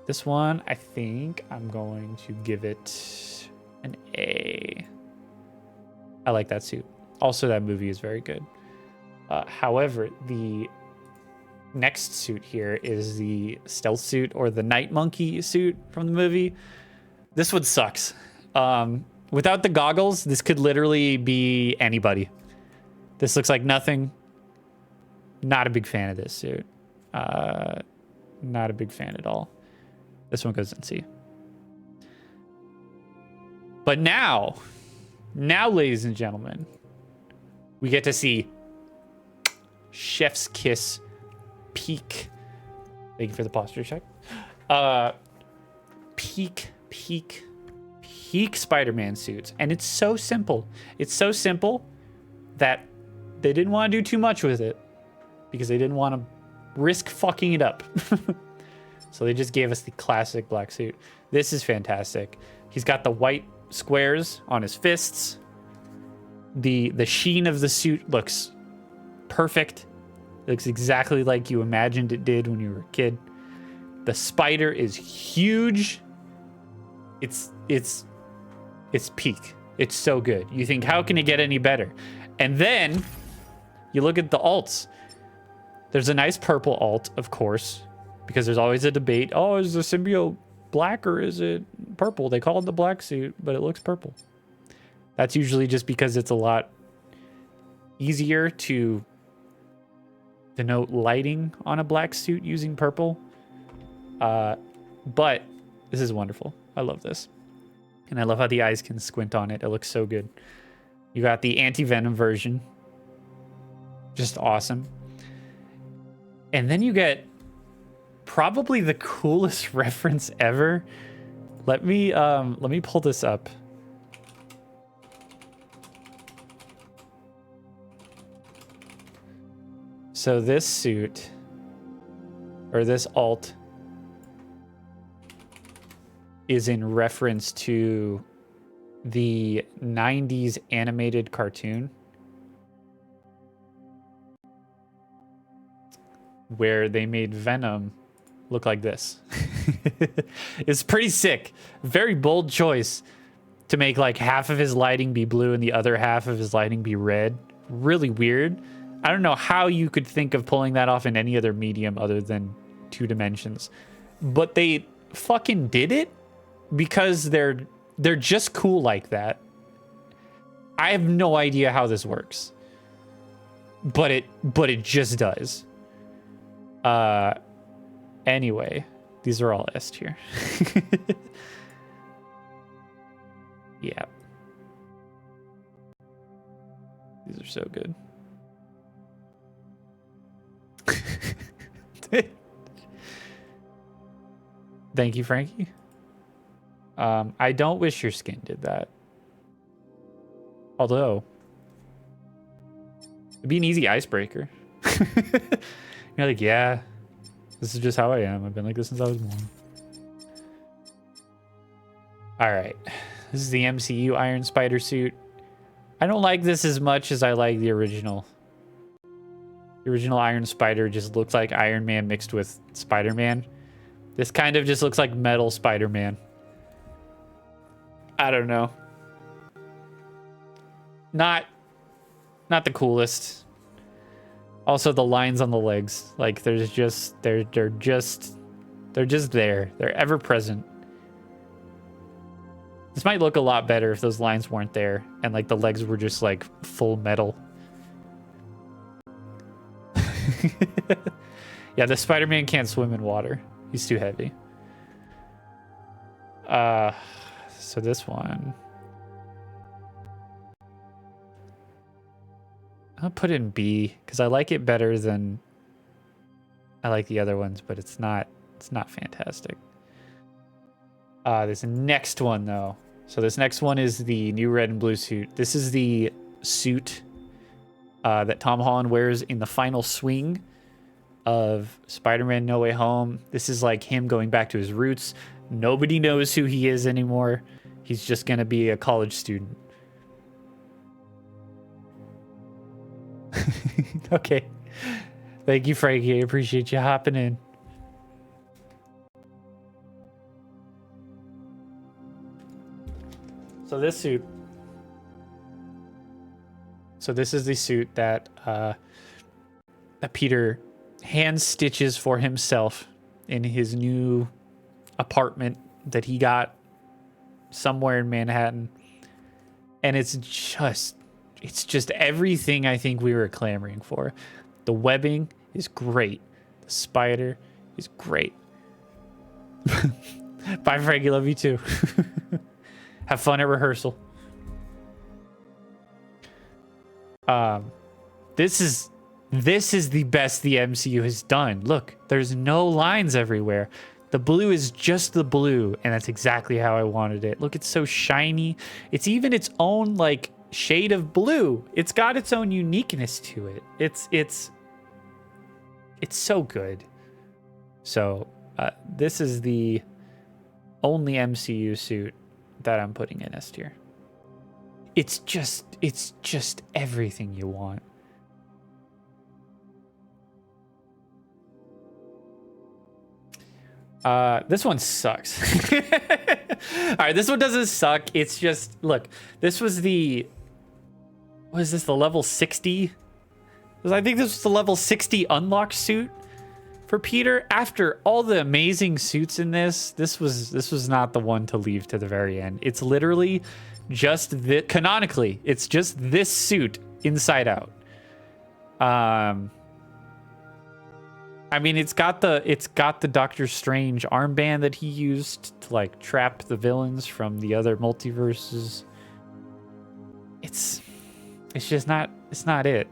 This one, I think I'm going to give it an A. I like that suit. Also, that movie is very good. However, the next suit here is the stealth suit or the night monkey suit from the movie. This one sucks. Without the goggles, this could literally be anybody. This looks like nothing. Not a big fan of this suit. Not a big fan at all. This one goes in C. But now, ladies and gentlemen, we get to see Chef's Kiss peak. Thank you for the posture check. Peak Spider-Man suits. And it's so simple. It's so simple that they didn't want to do too much with it because they didn't want to risk fucking it up. So they just gave us the classic black suit. This is fantastic. He's got the white squares on his fists. The sheen of the suit looks perfect. It looks exactly like you imagined it did when you were a kid. The spider is huge. It's peak. It's so good. You think, how can it get any better? And then you look at the alts. There's a nice purple alt, of course, because there's always a debate. Oh, is the symbiote black or is it purple? They call it the black suit, but it looks purple. That's usually just because it's a lot easier to denote lighting on a black suit using purple. But this is wonderful. I love this. And I love how the eyes can squint on it. It looks so good. You got the anti-venom version. Just awesome. And then you get probably the coolest reference ever. Let me pull this up. So this suit, or this alt, is in reference to the 90s animated cartoon where they made Venom look like this. It's pretty sick. Very bold choice to make like half of his lighting be blue and the other half of his lighting be red. Really weird. I don't know how you could think of pulling that off in any other medium other than 2 dimensions. But they fucking did it because they're just cool like that. I have no idea how this works. But it just does. Anyway, these are all S tier. Yeah. These are so good. Thank you, Frankie. I don't wish your skin did that. Although, it'd be an easy icebreaker. You're like, yeah, this is just how I am. I've been like this since I was born. All right. This is the MCU Iron Spider suit. I don't like this as much as I like the original. The original Iron Spider just looks like Iron Man mixed with Spider-Man. This kind of just looks like metal Spider-Man. I don't know. Not the coolest. Also, the lines on the legs, like there's just they're just there. They're ever present. This might look a lot better if those lines weren't there and like the legs were just like full metal. Yeah, the Spider-Man can't swim in water. He's too heavy. So this one, I'll put in B because I like it better than I like the other ones, but it's not fantastic. This next one though. So this next one is the new red and blue suit. This is the suit that Tom Holland wears in the final swing of Spider-Man No Way Home. This is like him going back to his roots. Nobody knows who he is anymore. He's just going to be a college student. Okay. Thank you, Frankie. I appreciate you hopping in. So this suit. So this is the suit that Peter hand stitches for himself in his new apartment that he got somewhere in Manhattan. And it's just everything I think we were clamoring for. The webbing is great. The spider is great. Bye, Frankie. Love you too. Have fun at rehearsal. This is the best the MCU has done. Look, there's no lines everywhere. The blue is just the blue, and that's exactly how I wanted it. Look, it's so shiny. It's even its own like shade of blue. It's got its own uniqueness to it. It's so good. So this is the only MCU suit that I'm putting in S tier. It's just everything you want. This one sucks. All right, this one doesn't suck. It's just, look, this was the, what is this, the level 60? I think this was the level 60 unlock suit for Peter. After all the amazing suits in this was not the one to leave to the very end. It's literally just the, canonically, it's just this suit inside out. I mean, it's got the Doctor Strange armband that he used to like trap the villains from the other multiverses. It's just not, it's not it.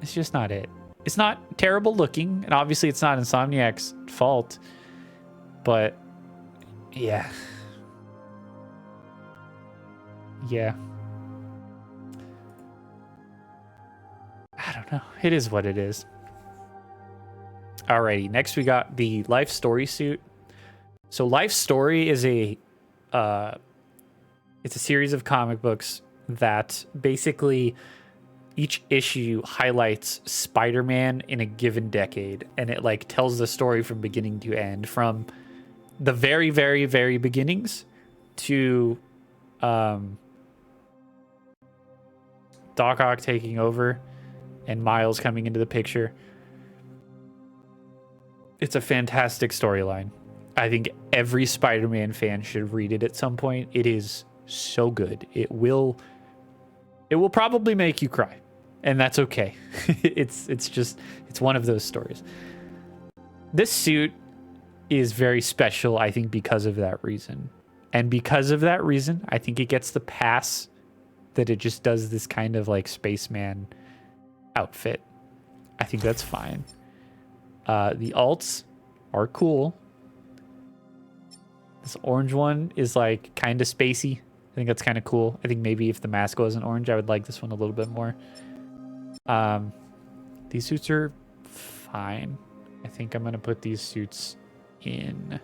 It's just not it. It's not terrible looking, and obviously it's not Insomniac's fault, but yeah. Yeah. I don't know. It is what it is. Alrighty, next we got the Life Story suit. So Life Story is it's a series of comic books that basically each issue highlights Spider-Man in a given decade, and it like tells the story from beginning to end, from the very, very, very beginnings to Doc Ock taking over and Miles coming into the picture. It's a fantastic storyline. I think every Spider-Man fan should read it at some point. It is so good. It will probably make you cry, and that's okay. it's one of those stories. This suit is very special, I think, because of that reason. And because of that reason, I think it gets the pass that it just does this kind of like spaceman outfit. I think that's fine. The alts are cool. This orange one is like kind of spacey. I think that's kind of cool. I think maybe if the mask wasn't orange, I would like this one a little bit more. These suits are fine. I think I'm going to put these suits in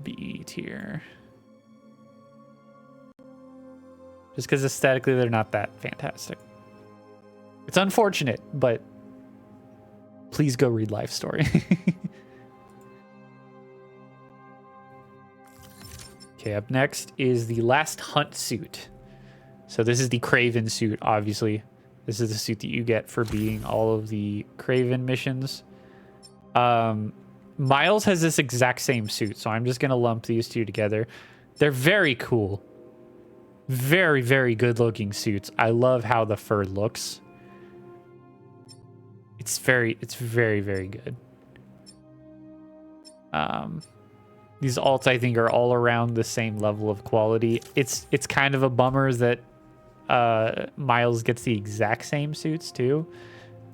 B tier. Just because aesthetically they're not that fantastic. It's unfortunate, but please go read Life Story. Okay, up next is the Last Hunt suit. So this is the Kraven suit, obviously. This is the suit that you get for being all of the Kraven missions. Miles has this exact same suit, so I'm just going to lump these two together. They're very cool. Very, very good looking suits. I love how the fur looks. It's very, very good. These alts, I think, are all around the same level of quality. It's kind of a bummer that Miles gets the exact same suits too.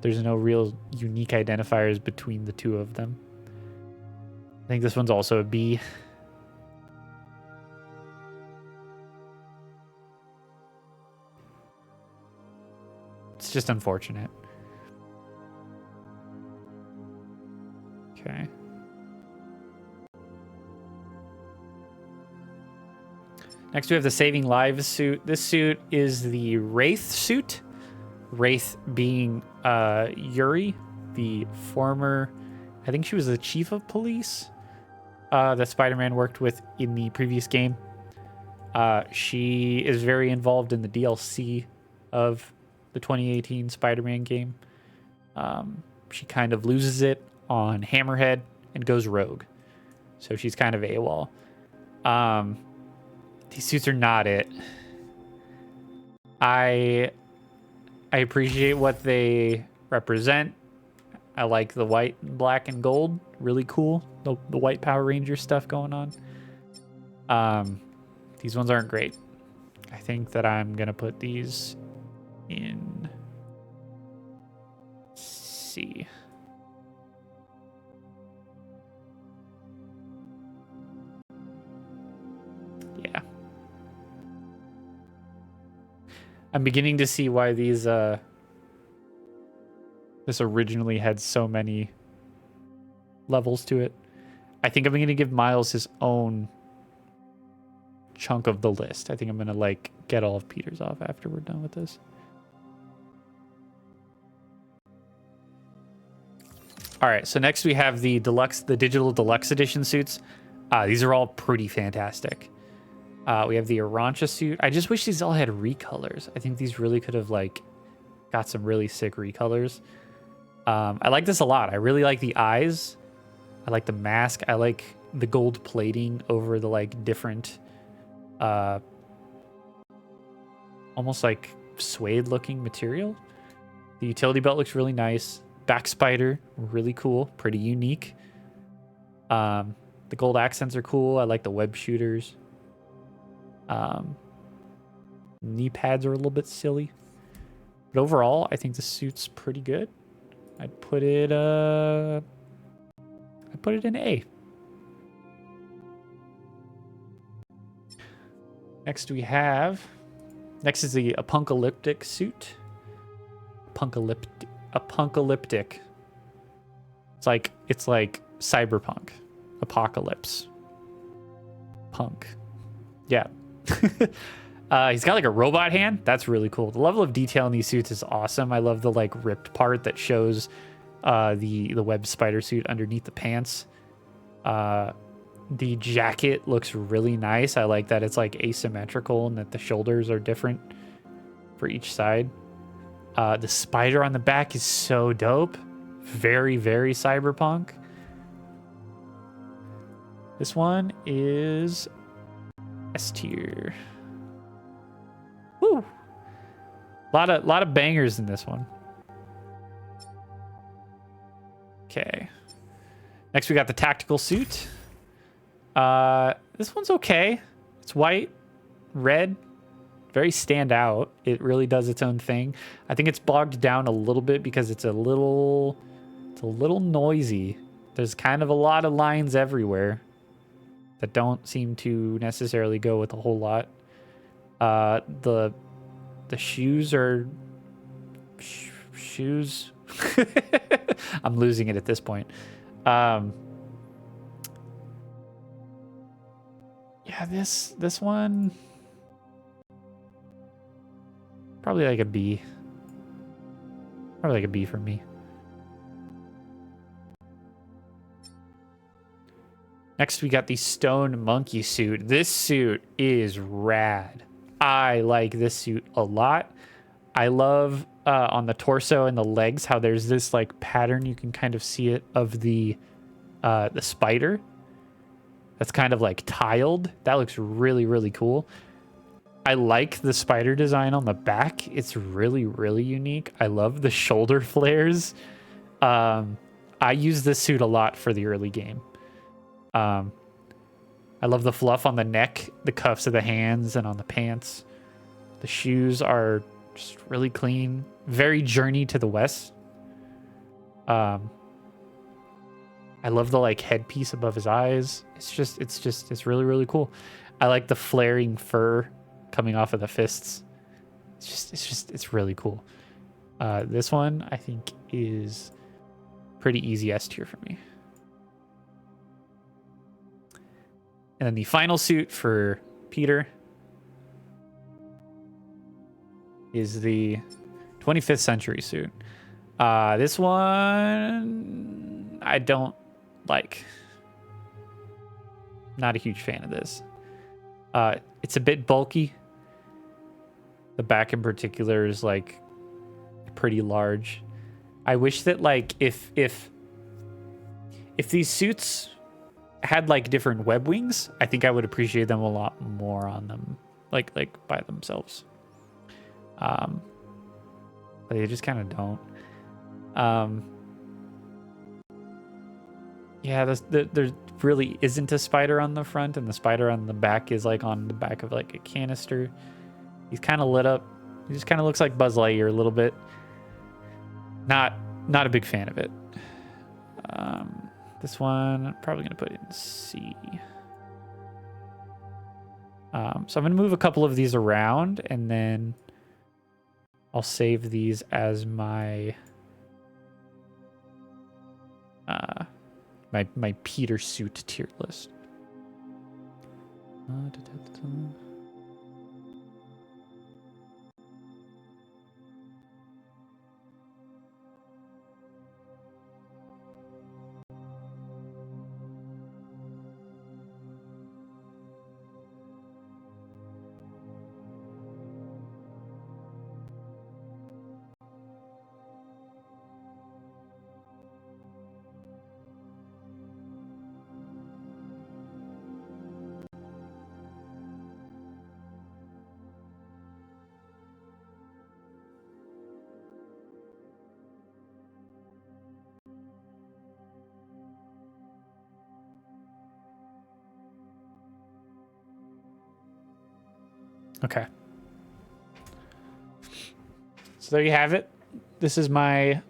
There's no real unique identifiers between the two of them. I think this one's also a B. It's just unfortunate. Okay. Next we have the Saving Lives suit. This suit is the Wraith suit. Wraith being Yuri, the former, I think she was the chief of police that Spider-Man worked with in the previous game. She is very involved in the DLC of the 2018 Spider-Man game. She kind of loses it on Hammerhead and goes rogue. So she's kind of AWOL. These suits are not it. I appreciate what they represent. I like the white, black, and gold. Really cool. The white Power Ranger stuff going on. These ones aren't great. I think that I'm going to put these in C. Yeah. I'm beginning to see why these this originally had so many levels to it. I think I'm going to give Miles his own chunk of the list. I think I'm gonna like get all of Peter's off after we're done with this. All right, so next we have the digital deluxe edition suits. These are all pretty fantastic. We have the Arancha suit. I just wish these all had recolors. I think these really could have like got some really sick recolors. I like this a lot. I really like the eyes. I like the mask. I like the gold plating over the like different, almost like suede looking material. The utility belt looks really nice. Back spider, really cool, pretty unique. The gold accents are cool. I like the web shooters. Knee pads are a little bit silly, but overall, I think the suit's pretty good. I'd put it in A. Next is the apocalyptic suit. Apocalyptic. It's like cyberpunk, apocalypse, punk. Yeah. He's got like a robot hand. That's really cool. The level of detail in these suits is awesome. I love the like ripped part that shows the web spider suit underneath the pants. The jacket looks really nice. I like that it's like asymmetrical and that the shoulders are different for each side. The spider on the back is so dope. Very, very cyberpunk. This one is S tier. Woo! Lot of bangers in this one. Okay. Next we got the tactical suit. This one's okay. It's white, red, very stand out. It really does its own thing. I think it's bogged down a little bit because it's a little noisy. There's kind of a lot of lines everywhere that don't seem to necessarily go with a whole lot. The shoes are shoes. I'm losing it at this point. Yeah, this one probably like a B. Probably like a B for me. Next, we got the Stone Monkey suit. This suit is rad. I like this suit a lot. I love on the torso and the legs how there's this like pattern. You can kind of see it of the spider. That's kind of like tiled. That looks really, really cool. I like the spider design on the back. It's really, really unique. I love the shoulder flares. I use this suit a lot for the early game. I love the fluff on the neck, the cuffs of the hands, and on the pants. The shoes are just really clean. Very Journey to the West. I love the like headpiece above his eyes. It's really, really cool. I like the flaring fur coming off of the fists. It's really cool. This one I think is pretty easy S tier for me. And then the final suit for Peter is the 25th century suit. This one I don't like. Not a huge fan of this. It's a bit bulky. The back in particular is like pretty large. I wish that like if these suits had like different web wings, I think I would appreciate them a lot more on them, like by themselves. But they just kind of don't. Yeah, there really isn't a spider on the front, and the spider on the back is like on the back of like a canister. He's kind of lit up. He just kind of looks like Buzz Lightyear a little bit. Not a big fan of it. This one, I'm probably going to put in C. So I'm going to move a couple of these around, and then I'll save these as my my Peter suit tier list. Okay. So there you have it. This is my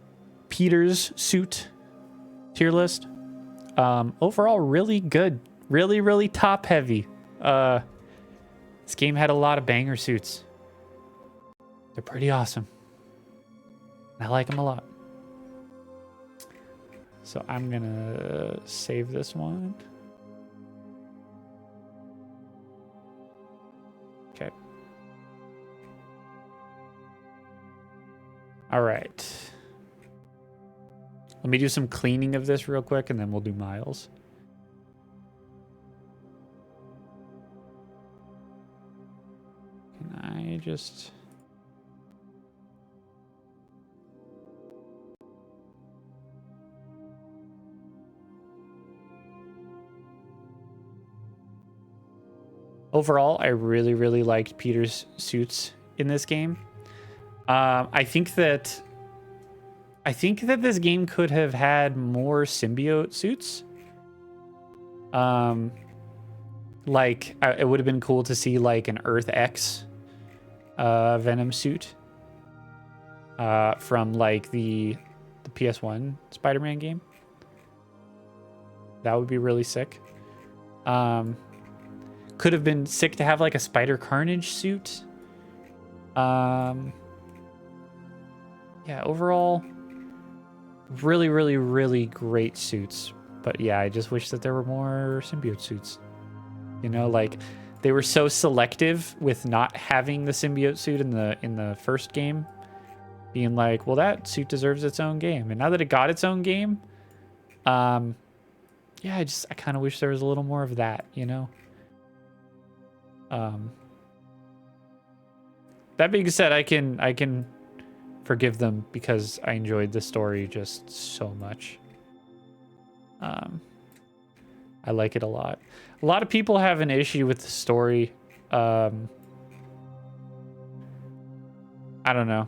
Peter's suit tier list. Overall, really good. Really, really top heavy. This game had a lot of banger suits. They're pretty awesome. I like them a lot. So I'm gonna save this one. Okay. All right. Let me do some cleaning of this real quick, and then we'll do Miles. Can I just... Overall, I really, really liked Peter's suits in this game. I think that this game could have had more symbiote suits. Like it would have been cool to see like an Earth X Venom suit from like the PS1 Spider-Man game. That would be really sick. Could have been sick to have like a Spider Carnage suit. Yeah, overall, really, really, really great suits. But yeah, I just wish that there were more symbiote suits. You know, like they were so selective with not having the symbiote suit in the first game, being like, well, that suit deserves its own game. And now that it got its own game, yeah, I kind of wish there was a little more of that, you know. That being said, I can forgive them because I enjoyed the story just so much. I like it a lot. A lot of people have an issue with the story. I don't know.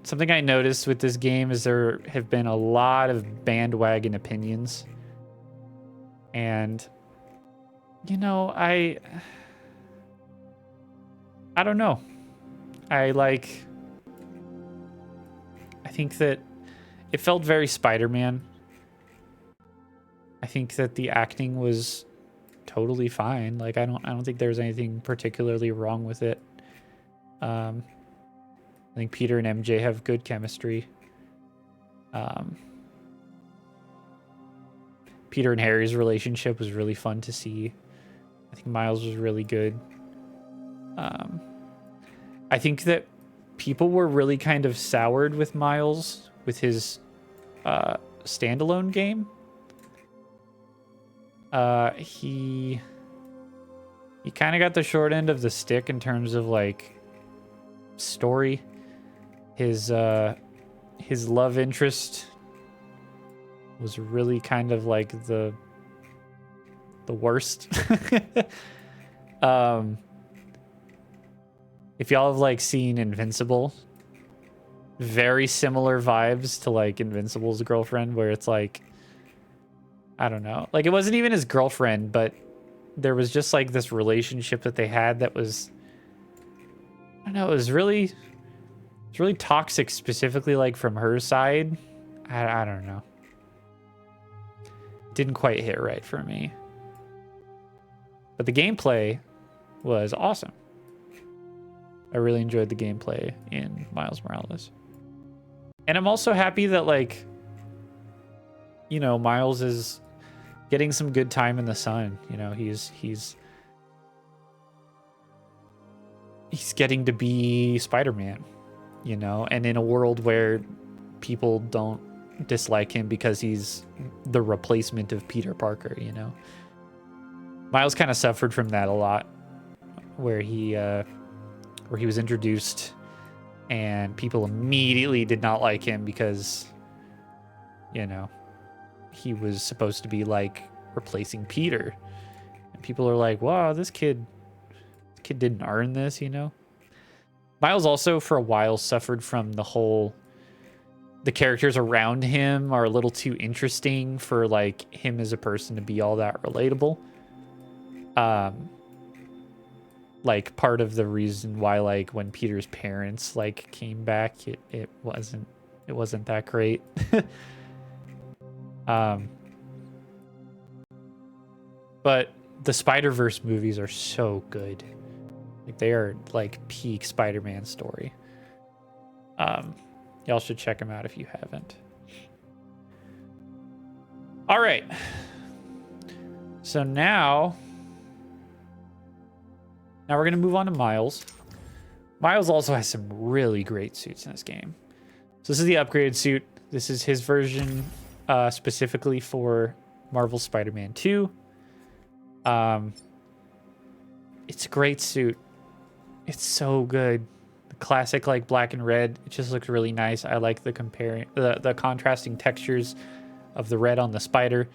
Something I noticed with this game is there have been a lot of bandwagon opinions. And, you know, I don't know. I think that it felt very Spider-Man. I think that the acting was totally fine. Like I don't think there's anything particularly wrong with it. I think Peter and MJ have good chemistry. Peter and Harry's relationship was really fun to see. I think Miles was really good. I think that people were really kind of soured with Miles with his standalone game. He kind of got the short end of the stick in terms of like story. His love interest was really kind of like the worst. If y'all have like seen Invincible, very similar vibes to like Invincible's girlfriend, where it's like, I don't know, like it wasn't even his girlfriend, but there was just like this relationship that they had that was, I don't know, it was really toxic, specifically like from her side. I don't know. Didn't quite hit right for me. But the gameplay was awesome. I really enjoyed the gameplay in Miles Morales. And I'm also happy that, like, you know, Miles is getting some good time in the sun. You know, he's he's getting to be Spider-Man, you know, and in a world where people don't dislike him because he's the replacement of Peter Parker, you know. Miles kind of suffered from that a lot, where he was introduced and people immediately did not like him because, you know, he was supposed to be like replacing Peter. And people are like, wow, this kid didn't earn this, you know. Miles also for a while suffered from the characters around him are a little too interesting for like him as a person to be all that relatable. Like part of the reason why like when Peter's parents like came back, it wasn't that great. But the Spider-Verse movies are so good. Like they are like peak Spider-Man story. Y'all should check them out if you haven't. All right. So now we're going to move on to Miles. Miles also has some really great suits in this game. So this is the upgraded suit. This is his version specifically for Marvel Spider-Man 2. It's a great suit. It's so good. The classic like black and red. It just looks really nice. I like the contrasting textures of the red on the spider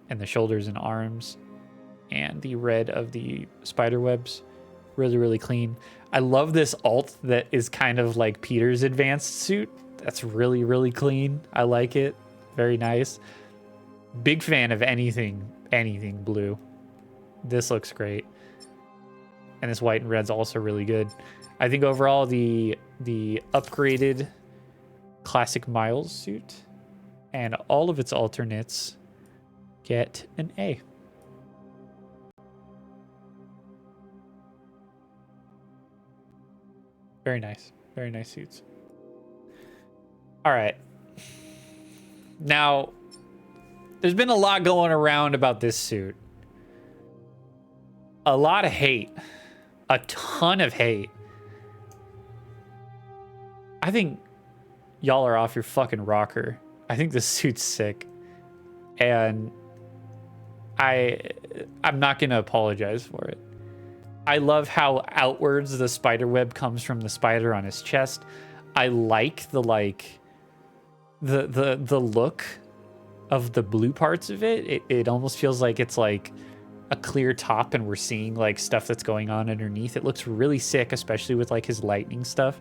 and the shoulders and arms and the red of the spider webs. Really, really clean. I love this alt that is kind of like Peter's advanced suit. That's really, really clean. I like it. Very nice. Big fan of anything blue. This looks great. And this white and red's also really good. I think overall the upgraded classic Miles suit and all of its alternates get an A. Very nice. Very nice suits. All right. Now, there's been a lot going around about this suit. A lot of hate. A ton of hate. I think y'all are off your fucking rocker. I think this suit's sick. And I'm not going to apologize for it. I love how outwards the spider web comes from the spider on his chest. I like the look of the blue parts of it. It almost feels like it's like a clear top and we're seeing like stuff that's going on underneath. It looks really sick, especially with like his lightning stuff.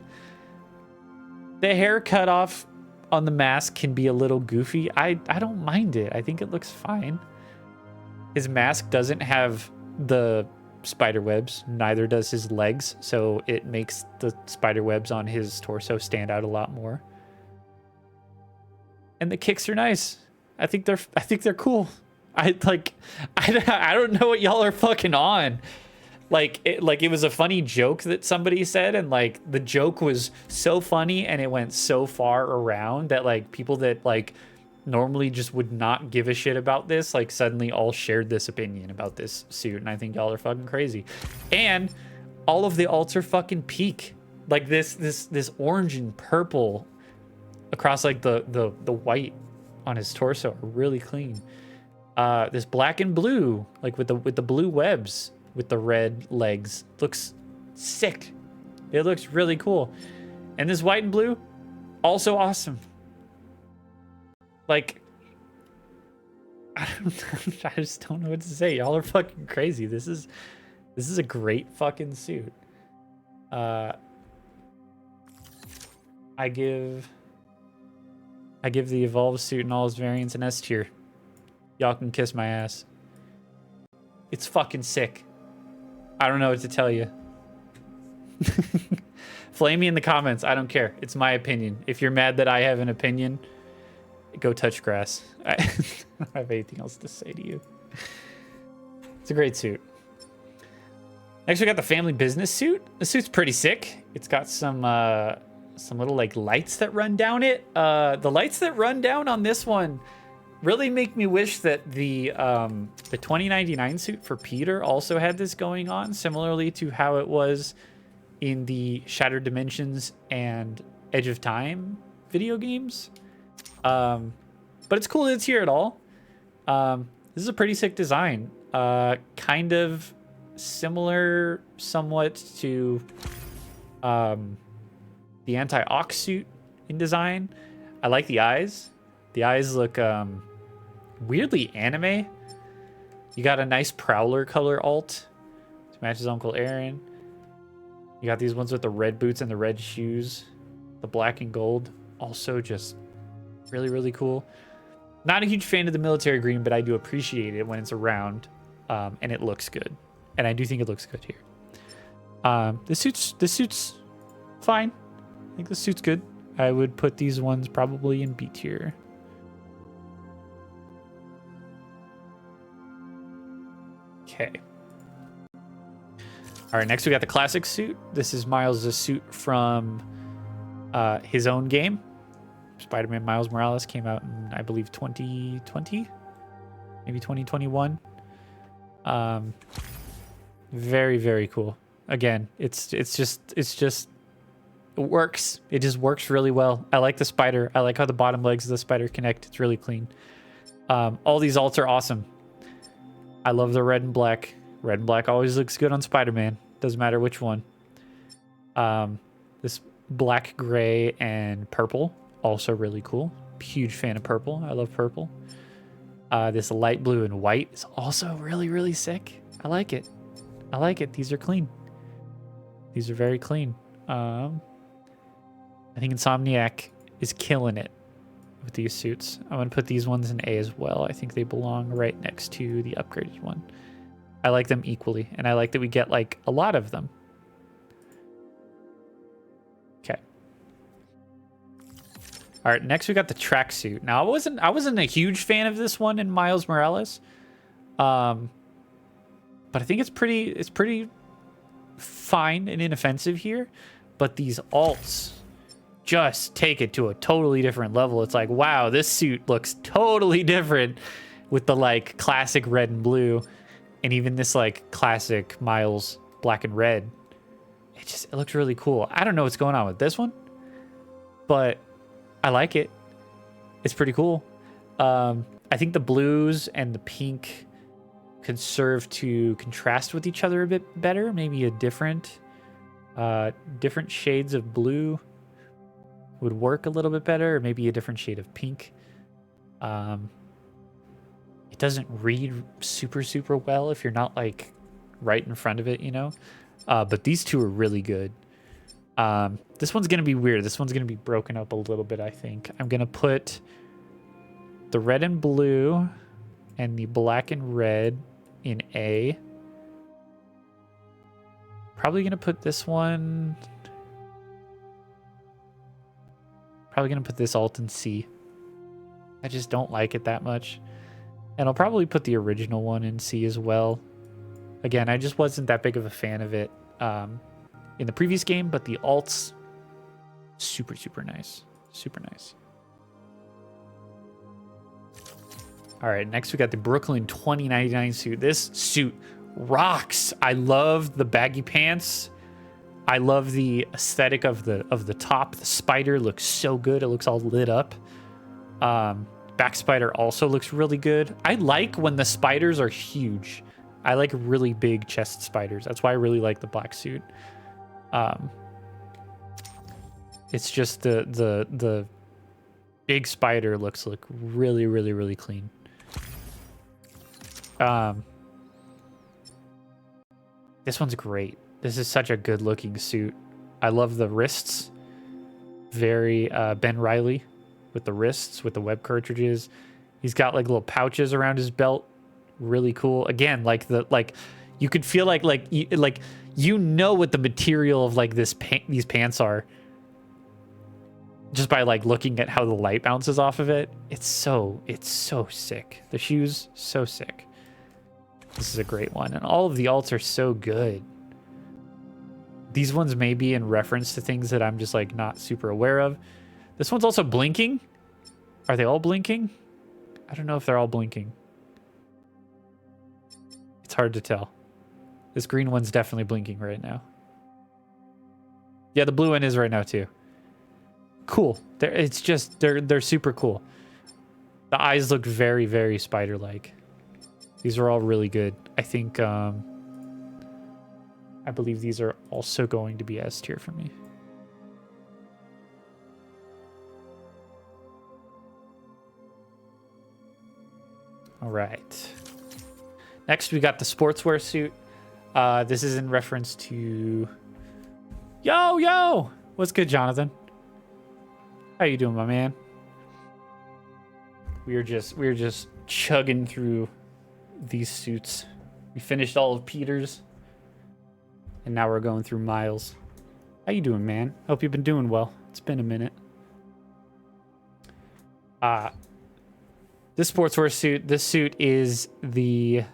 The hair cut off on the mask can be a little goofy. I don't mind it. I think it looks fine. His mask doesn't have the spider webs, neither does his legs, so it makes the spider webs on his torso stand out a lot more. And the kicks are nice. I think they're cool. I don't know what y'all are fucking on. Like it was a funny joke that somebody said, and like the joke was so funny and it went so far around that like people that like normally just would not give a shit about this like suddenly all shared this opinion about this suit, and I think y'all are fucking crazy. And all of the alts are fucking peak. Like this orange and purple across like the white on his torso are really clean. This black and blue, like with the blue webs with the red legs, looks sick. It looks really cool. And this white and blue, also awesome. Like, I just don't know what to say. Y'all are fucking crazy. This is a great fucking suit. I give the evolved suit and all its variants an S tier. Y'all can kiss my ass. It's fucking sick. I don't know what to tell you. Flame me in the comments. I don't care. It's my opinion. If you're mad that I have an opinion, go touch grass. I don't have anything else to say to you. It's a great suit. Next, we got the family business suit. The suit's pretty sick. It's got some little like lights that run down it. The lights that run down on this one really make me wish that the 2099 suit for Peter also had this going on, similarly to how it was in the Shattered Dimensions and Edge of Time video games. But it's cool that it's here at all. This is a pretty sick design. Kind of similar somewhat to the anti-ox suit in design. I like the eyes. The eyes look weirdly anime. You got a nice Prowler color alt to match his Uncle Aaron. You got these ones with the red boots and the red shoes. The black and gold. Also just really, really cool. Not a huge fan of the military green, but I do appreciate it when it's around. And it looks good. And I do think it looks good here. This suit's fine. I think this suit's good. I would put these ones probably in B tier. Okay. All right, next we got the classic suit. This is Miles' suit from his own game. Spider-Man Miles Morales came out in, I believe, 2020, maybe 2021. Very, very cool. Again, it's just it works. It just works really well. I like the spider. I like how the bottom legs of the spider connect. It's really clean. All these alts are awesome. I love the red and black. Red and black always looks good on Spider-Man. Doesn't matter which one. This black, gray, and purple, also really cool. Huge fan of purple. I love purple. This light blue and white is also really, really sick. I like it. I like it. These are clean. These are very clean. I think Insomniac is killing it with these suits. I'm going to put these ones in A as well. I think they belong right next to the upgraded one. I like them equally, and I like that we get like a lot of them. Okay. All right, next we got the tracksuit. Now I wasn't a huge fan of this one in Miles Morales. But I think it's pretty fine and inoffensive here. But these alts just take it to a totally different level. It's like, wow, this suit looks totally different with the like classic red and blue. And even this like classic Miles black and red. It looks really cool. I don't know what's going on with this one, but I like it. It's pretty cool. I think the blues and the pink could serve to contrast with each other a bit better. Maybe a different shades of blue would work a little bit better, or maybe a different shade of pink. It doesn't read super, super well if you're not like right in front of it, you know? But these two are really good. This one's going to be weird. This one's going to be broken up a little bit, I think. I'm going to put the red and blue and the black and red in A. Probably going to put this one... Probably going to put this alt in C. I just don't like it that much. And I'll probably put the original one in C as well. Again, I just wasn't that big of a fan of it in the previous game, but the alts, super, super nice. Super nice. All right, next we got the Brooklyn 2099 suit. This suit rocks. I love the baggy pants. I love the aesthetic of the top. The spider looks so good. It looks all lit up. Back spider also looks really good. I like when the spiders are huge. I like really big chest spiders. That's why I really like the black suit. It's just the big spider looks really, really, really clean. This one's great. This is such a good looking suit. I love the wrists. Very Ben Reilly with the wrists, with the web cartridges. He's got like little pouches around his belt. Really cool. Again, like you could feel like you know what the material of like these pants are just by like looking at how the light bounces off of it. It's so sick. The shoes, so sick. This is a great one, and all of the alts are so good. These ones may be in reference to things that I'm just like not super aware of. This one's also blinking. Are they all blinking? I don't know if they're all blinking. It's hard to tell. This green one's definitely blinking right now. Yeah, the blue one is right now too. Cool. It's just they're super cool. The eyes look very, very spider-like. These are all really good. I think I believe these are also going to be S tier for me. All right. Next, we got the sportswear suit. This is in reference to... Yo! What's good, Jonathan? How you doing, my man? We're just chugging through these suits. We finished all of Peter's, and now we're going through Miles. How you doing, man? Hope you've been doing well. It's been a minute. This sportswear suit. This suit is the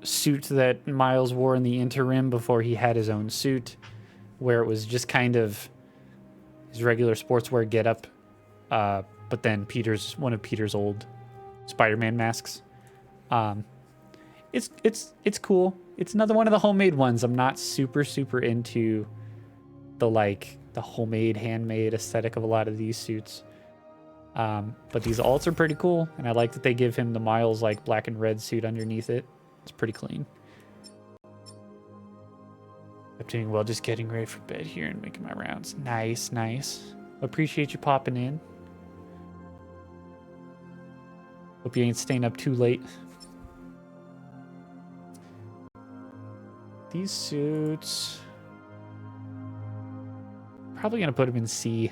suit that Miles wore in the interim before he had his own suit, where it was just kind of his regular sportswear getup, but then one of Peter's old Spider-Man masks. It's cool. It's another one of the homemade ones. I'm not super into the homemade, handmade aesthetic of a lot of these suits. But these alts are pretty cool, and I like that they give him the Miles like black and red suit underneath it. It's pretty clean. I'm doing well, just getting ready for bed here and making my rounds. Nice. Appreciate you popping in. Hope you ain't staying up too late. These suits... probably gonna put them in C.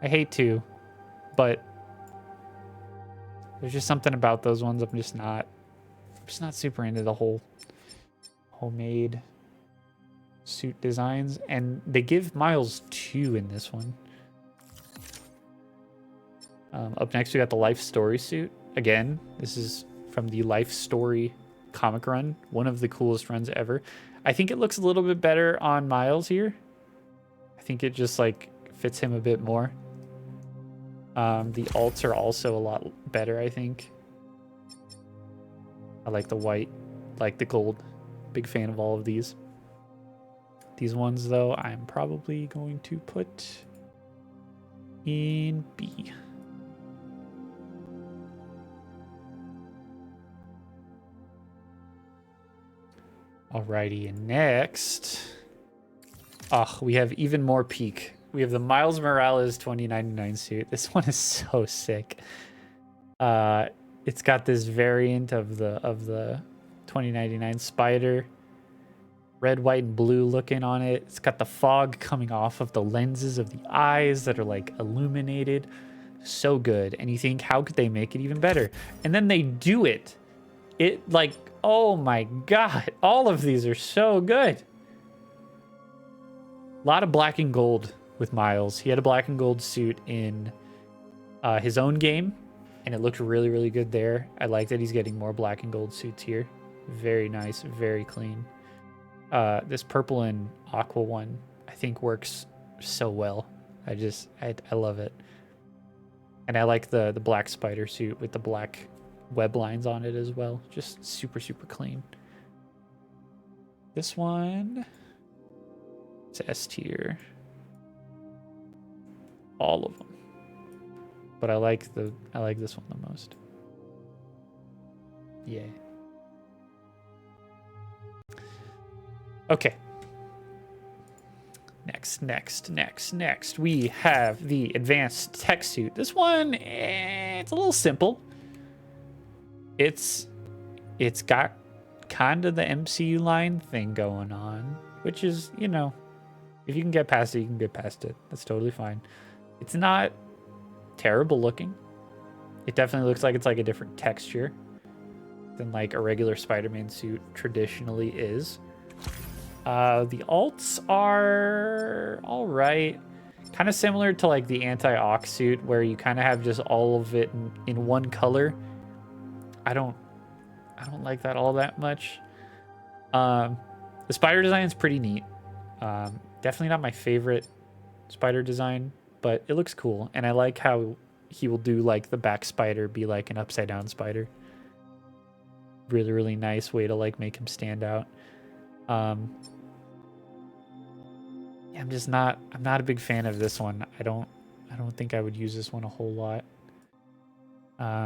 I hate to, but there's just something about those ones I'm just not super into the whole homemade suit designs, and they give Miles 2 in this one. Up next we got the Life Story suit. Again, this is from the Life Story comic run, one of the coolest runs ever. I think it looks a little bit better on Miles here. I think it just like fits him a bit more. The alts are also a lot better, I think. I like the white, like the gold. Big fan of all of these. These ones, though, I'm probably going to put in B. Alrighty, and next... we have even more peak. We have the Miles Morales 2099 suit. This one is so sick. It's got this variant of the 2099 spider. Red, white, and blue looking on it. It's got the fog coming off of the lenses of the eyes that are like illuminated. So good. And you think, how could they make it even better? And then they do it. It like, oh my God. All of these are so good. A lot of black and gold with Miles. He had a black and gold suit in his own game, and it looked really, really good there. I like that he's getting more black and gold suits here. Very nice, very clean. This purple and aqua one, I think, works so well. I love it. And I like the black spider suit with the black web lines on it as well. Just super, super clean. This one... it's S tier. All of them. But I like this one the most. Yeah. Okay. Next. We have the advanced tech suit. This one, it's a little simple. It's got kind of the MCU line thing going on, which is, you know, if you can get past it, you can get past it. That's totally fine. It's not terrible looking. It definitely looks like it's like a different texture than like a regular Spider-Man suit traditionally is. The alts are all right. Kind of similar to like the anti-Ox suit, where you kind of have just all of it in one color. I don't like that all that much. The spider design is pretty neat. Definitely not my favorite spider design, but it looks cool. And I like how he will do like the back spider be like an upside down spider. Really, really nice way to like make him stand out. I'm not a big fan of this one. I don't think I would use this one a whole lot.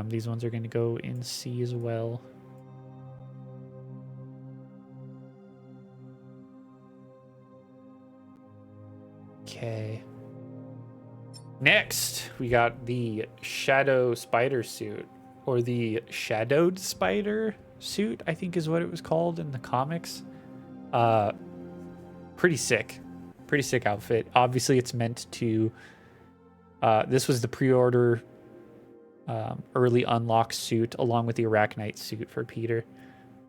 These ones are going to go in C as well. Okay. Next, we got the Shadow Spider suit, or the Shadowed Spider suit, I think is what it was called in the comics. Pretty sick. Pretty sick outfit. Obviously, it's meant to... this was the pre-order early unlock suit along with the Arachnite suit for Peter.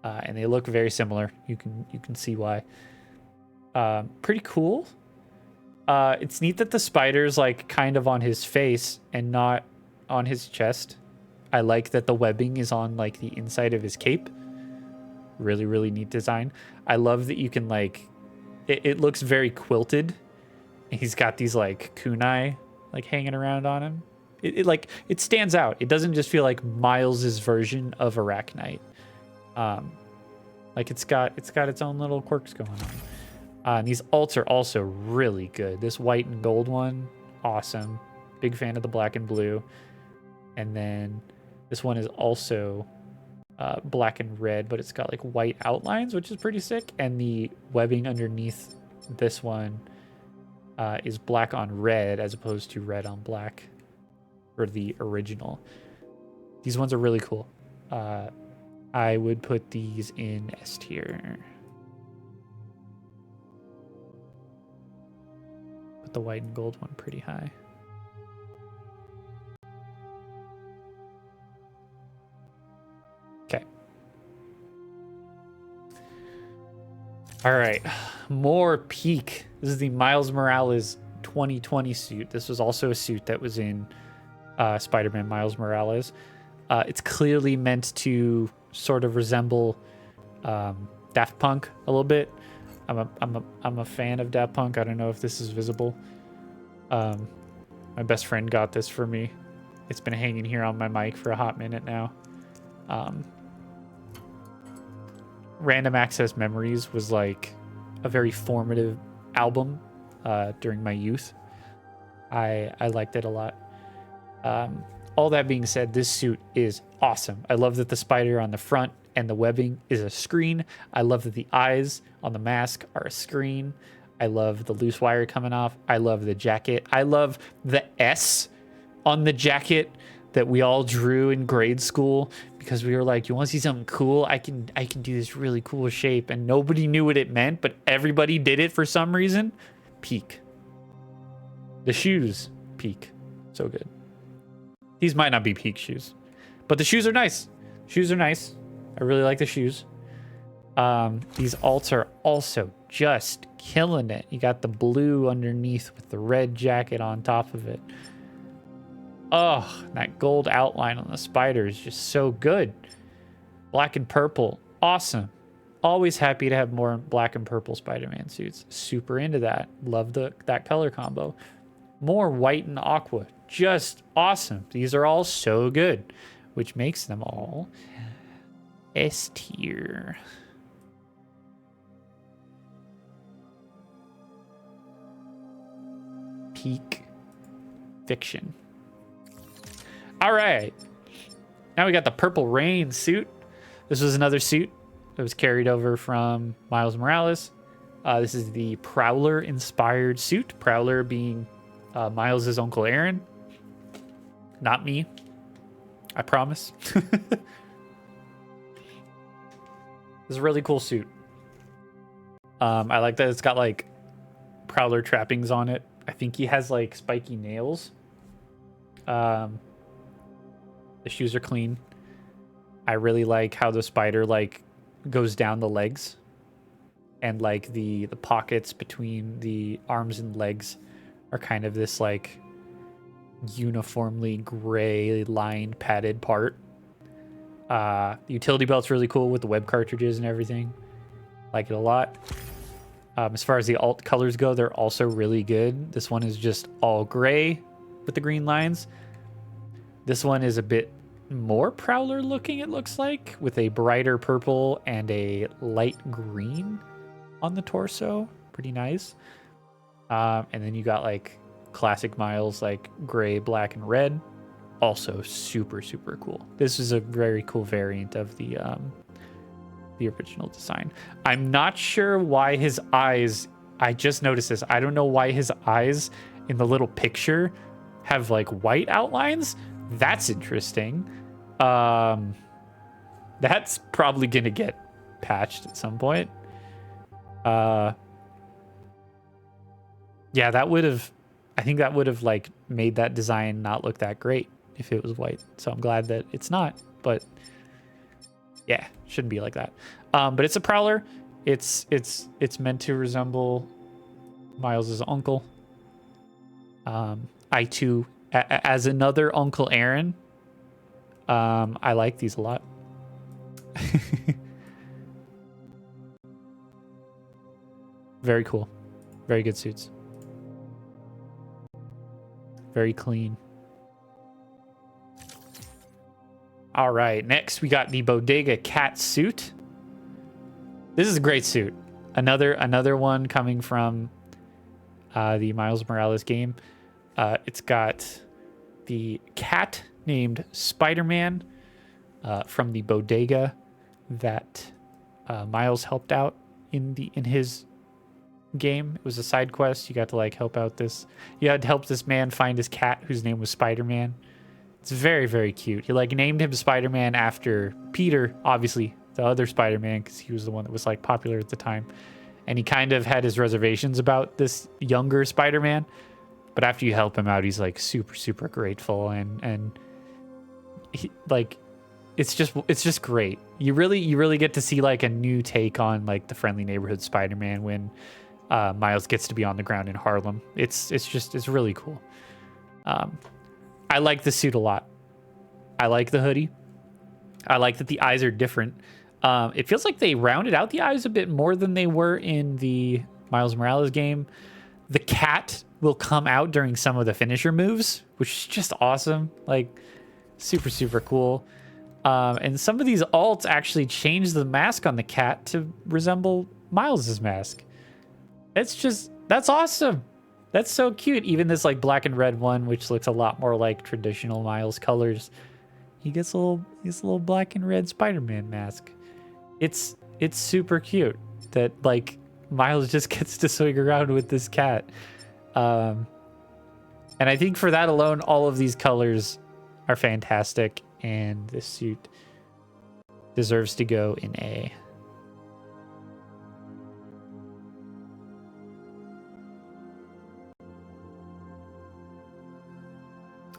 And they look very similar. You can see why. Pretty cool. It's neat that the spider's like kind of on his face and not on his chest. I like that the webbing is on like the inside of his cape. Really, really neat design. I love that you can like, it looks very quilted. He's got these like kunai like hanging around on him. It stands out. It doesn't just feel like Miles's version of Arachnite. Like it's got its own little quirks going on. And these alts are also really good. This white and gold one, awesome. Big fan of the black and blue. And then this one is also black and red, but it's got like white outlines, which is pretty sick. And the webbing underneath this one is black on red as opposed to red on black for the original. These ones are really cool. I would put these in S tier. Put the white and gold one pretty high. Okay. All right. More peak. This is the Miles Morales 2020 suit. This was also a suit that was in Spider-Man Miles Morales. It's clearly meant to sort of resemble Daft Punk a little bit. I'm a fan of Daft Punk. I don't know if this is visible. My best friend got this for me. It's been hanging here on my mic for a hot minute now. Random Access Memories was like a very formative album during my youth. I liked it a lot. All that being said, this suit is awesome. I love that the spider on the front and the webbing is a screen. I love that the eyes on the mask are a screen. I love the loose wire coming off. I love the jacket. I love the S on the jacket that we all drew in grade school because we were like, you want to see something cool? I can do this really cool shape. And nobody knew what it meant, but everybody did it for some reason. Peak. The shoes, peak. So good. These might not be peak shoes, but the shoes are nice. Shoes are nice. I really like the shoes. These alts are also just killing it. You got the blue underneath with the red jacket on top of it. Oh, that gold outline on the spider is just so good. Black and purple, awesome. Always happy to have more black and purple Spider-Man suits. Super into that. Love that color combo. More white and aqua, just awesome. These are all so good, which makes them all S tier. Peak fiction. All right. Now we got the Purple Rain suit. This was another suit that was carried over from Miles Morales. This is the Prowler inspired suit. Prowler being Miles' Uncle Aaron. Not me. I promise. This is a really cool suit. I like that it's got like Prowler trappings on it. I think he has like spiky nails. The shoes are clean. I really like how the spider like goes down the legs, and like the pockets between the arms and legs are kind of this like uniformly gray lined padded part. The utility belt's really cool with the web cartridges and everything. Like it a lot. As far as the alt colors go, they're also really good. This one is just all gray with the green lines. This one is a bit more Prowler looking, it looks like, with a brighter purple and a light green on the torso. Pretty nice. And then you got like classic Miles, like gray, black, and red. Also super, super cool. This is a very cool variant of the original design. I'm not sure why his eyes, I just noticed this. I don't know why his eyes in the little picture have like white outlines. That's interesting. That's probably gonna get patched at some point. Yeah, that would have, I think that would have like made that design not look that great if it was white. So I'm glad that it's not, but yeah, shouldn't be like that. But it's a Prowler. It's meant to resemble Miles's uncle. I too, as another Uncle Aaron, I like these a lot. Very cool. Very good suits. Very clean. All right, next we got the Bodega Cat suit. This is a great suit. Another one coming from the Miles Morales game. It's got the cat named Spider-Man from the bodega that Miles helped out in his game. It was a side quest. You got to like help out this. You had to help this man find his cat whose name was Spider-Man. It's very, very cute. He like named him Spider-Man after Peter, obviously the other Spider-Man, because he was the one that was like popular at the time. And he kind of had his reservations about this younger Spider-Man, but after you help him out, he's like super, super grateful, and he, like it's just great. You really get to see like a new take on like the friendly neighborhood Spider-Man when Miles gets to be on the ground in Harlem. It's really cool. I like the suit a lot. I like the hoodie. I like that the eyes are different. It feels like they rounded out the eyes a bit more than they were in the Miles Morales game. The cat will come out during some of the finisher moves, which is just awesome. Like, super, super cool. And some of these alts actually change the mask on the cat to resemble Miles's mask. That's awesome. That's so cute. Even this like black and red one, which looks a lot more like traditional Miles colors, he gets a little black and red Spider-Man mask. It's super cute that like Miles just gets to swing around with this cat. And I think for that alone, all of these colors are fantastic, and this suit deserves to go in A.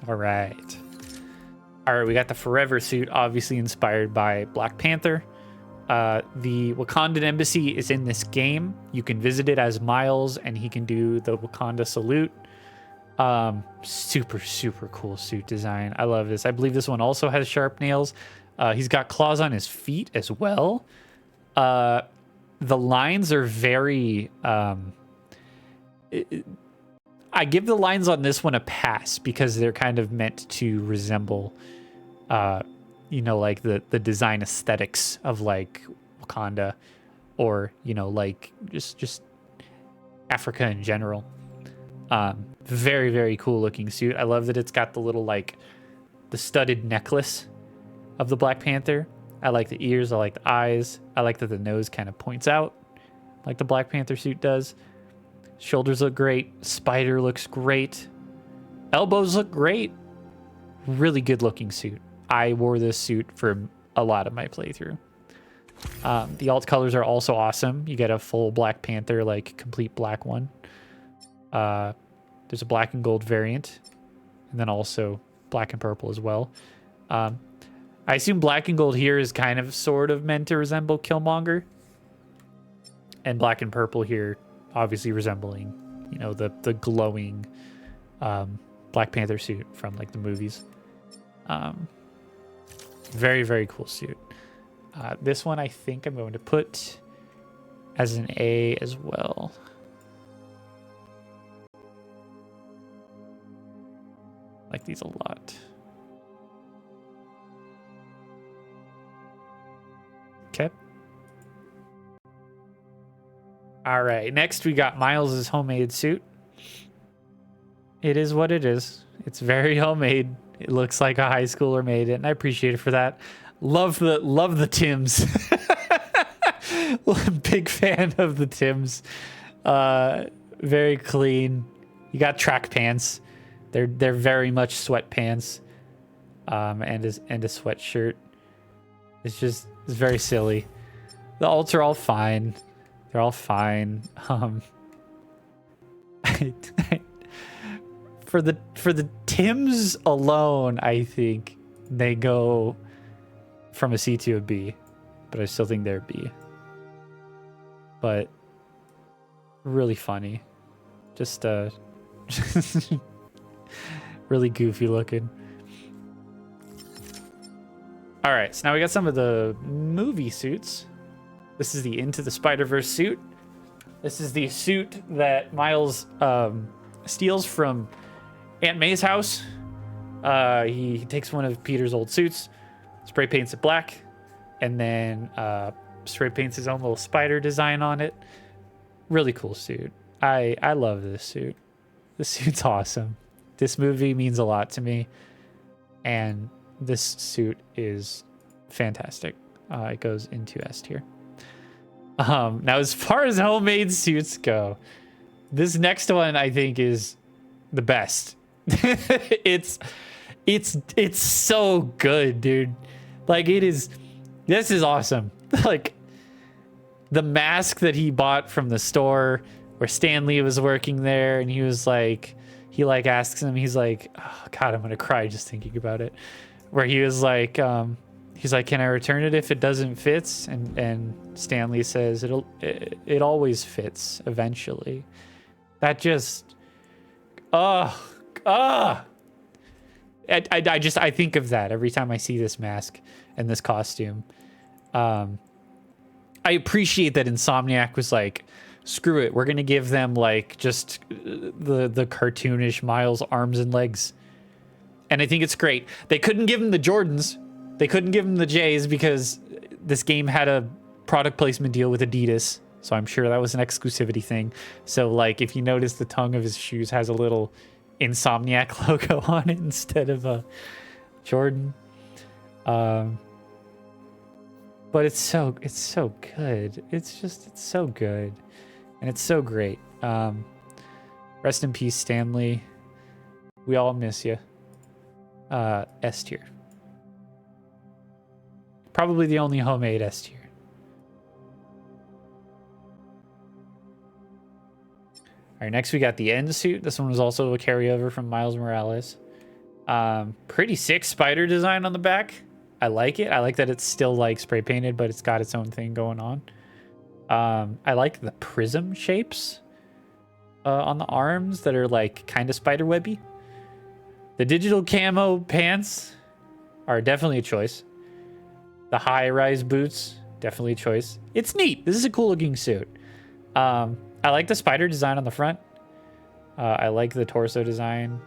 All right, we got the Forever suit, obviously inspired by Black Panther. The Wakandan embassy is in this game. You can visit it as Miles, and he can do the Wakanda salute. Super, super cool suit design. I love this. I believe this one also has sharp nails. He's got claws on his feet as well. The lines are very... I give the lines on this one a pass because they're kind of meant to resemble... you know, like the design aesthetics of like Wakanda, or, you know, like just Africa in general. Very, very cool looking suit. I love that it's got the little like the studded necklace of the Black Panther. I like the ears. I like the eyes. I like that the nose kind of points out like the Black Panther suit does. Shoulders look great. Spider looks great. Elbows look great. Really good looking suit. I wore this suit for a lot of my playthrough. The alt colors are also awesome. You get a full Black Panther, like complete black one. There's a black and gold variant, and then also black and purple as well. I assume black and gold here is kind of sort of meant to resemble Killmonger, and black and purple here obviously resembling, you know, the glowing Black Panther suit from like the movies. Very, very cool suit. This one I think I'm going to put as an A as well. Like these a lot. Okay. All right, next we got Miles's homemade suit. It is what it is. It's very homemade. It looks like a high schooler made it, and I appreciate it for that. Love the Tims. Big fan of the Tims. Very clean. You got track pants. They're very much sweatpants. And a sweatshirt. It's very silly. The alts are all fine. They're all fine. For the Tims alone, I think they go from a C to a B, but I still think they're B. But really funny, just really goofy looking. All right, so now we got some of the movie suits. This is the Into the Spider-Verse suit. This is the suit that Miles steals from Aunt May's house. He takes one of Peter's old suits, spray paints it black, and then spray paints his own little spider design on it. Really cool suit. I love this suit. This suit's awesome. This movie means a lot to me, and this suit is fantastic. It goes into S tier. Now, as far as homemade suits go, this next one I think is the best. It's so good, dude. Like, it is. This is awesome. Like, the mask that he bought from the store where Stan Lee was working there, and he was like, asks him, he's like, oh God, I'm gonna cry just thinking about it. Where he was like, he's like, can I return it if it doesn't fit? And Stan Lee says, it always fits eventually. That just, I think of that every time I see this mask and this costume. I appreciate that Insomniac was like, screw it, we're gonna give them like just the cartoonish Miles arms and legs. And I think it's great. They couldn't give him the Jordans. They couldn't give him the J's because this game had a product placement deal with Adidas. So I'm sure that was an exclusivity thing. So like, if you notice, the tongue of his shoes has a little Insomniac logo on it instead of a Jordan. But it's so good. It's so good. And it's so great. Rest in peace, Stanley. We all miss you. S tier. Probably the only homemade S tier. All right, next we got the End suit. This one was also a carryover from Miles Morales. Pretty sick spider design on the back. I like it. I like that it's still like spray painted, but it's got its own thing going on. I like the prism shapes on the arms that are like kind of spider webby. The digital camo pants are definitely a choice. The high-rise boots, definitely a choice. It's neat. This is a cool looking suit. I like the spider design on the front. I like the torso design.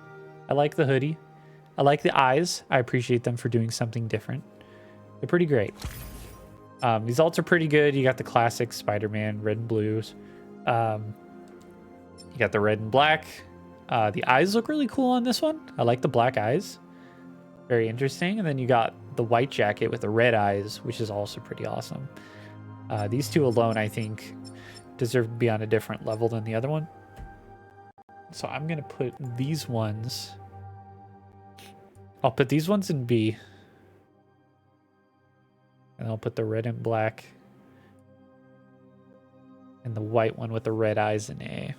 I like the hoodie. I like the eyes. I appreciate them for doing something different. They're pretty great. These alts are pretty good. You got the classic Spider-Man red and blues. You got the red and black. The eyes look really cool on this one. I like the black eyes. Very interesting. And then you got the white jacket with the red eyes, which is also pretty awesome. These two alone, I think, deserve to be on a different level than the other one. So I'm going to put these ones... I'll put these ones in B. And I'll put the red and black and the white one with the red eyes in A.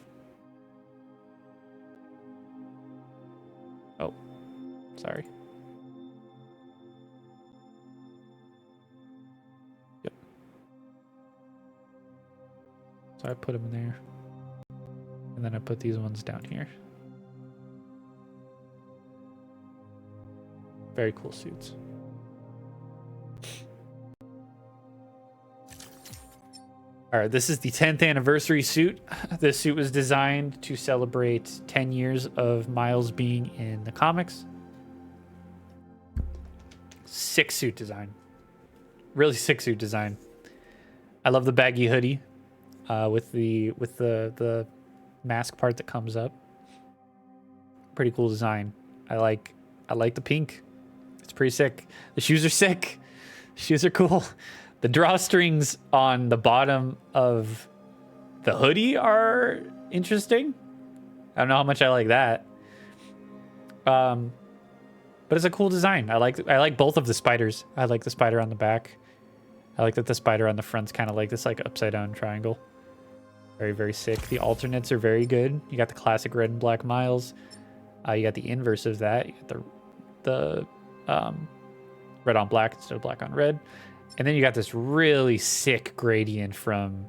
Oh, sorry. Yep. So I put them in there. And then I put these ones down here. Very cool suits. All right, this is the 10th anniversary suit. This suit was designed to celebrate 10 years of Miles being in the comics. Sick suit design. Really sick suit design. I love the baggy hoodie with the mask part that comes up. Pretty cool design. I like the pink. It's pretty sick. The shoes are sick. Shoes are cool. The drawstrings on the bottom of the hoodie are interesting. I don't know how much I like that. But it's a cool design. I like both of the spiders. I like the spider on the back. I like that the spider on the front's kind of like this like upside down triangle. Very, very sick. The alternates are very good. You got the classic red and black Miles. You got the inverse of that. You got the red on black instead of black on red. And then you got this really sick gradient from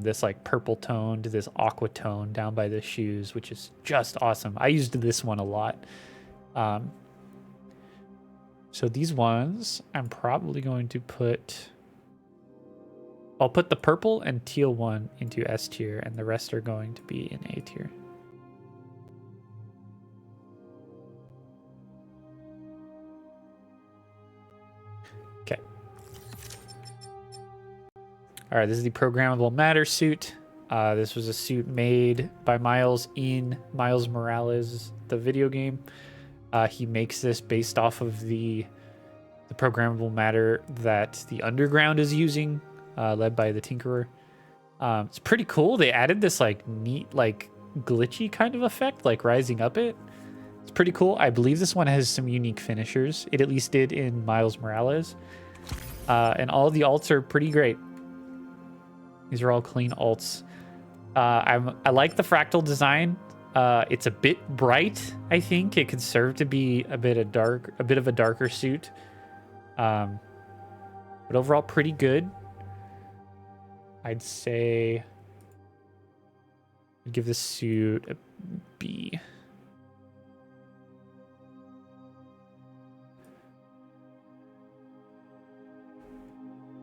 this like purple tone to this aqua tone down by the shoes, which is just awesome. I used this one a lot. So these ones, I'm probably going to put... I'll put the purple and teal one into S tier, and the rest are going to be in A tier. Okay. All right, this is the programmable matter suit. This was a suit made by Miles in Miles Morales, the video game. He makes this based off of the programmable matter that the Underground is using, led by the Tinkerer. It's pretty cool. They added this like neat, like glitchy kind of effect, like rising up it. It's pretty cool. I believe this one has some unique finishers. It at least did in Miles Morales. And all of the alts are pretty great. These are all clean alts. I like the fractal design. It's a bit bright. I think it could serve to be a bit of a darker suit. But overall, pretty good. I'd say I'd give this suit a B.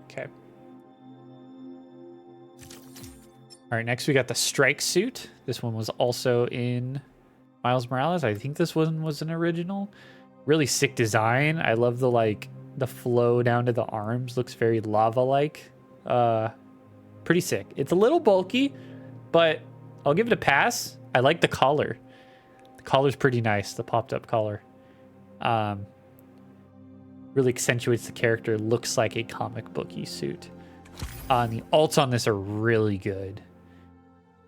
Okay. All right, next we got the strike suit. This one was also in Miles Morales. I think this one was an original. Really sick design. I love the flow down to the arms. Looks very lava-like. Pretty sick. It's a little bulky, but I'll give it a pass. I like the collar. The collar's pretty nice, the popped-up collar. Really accentuates the character. Looks like a comic booky suit. The alts on this are really good.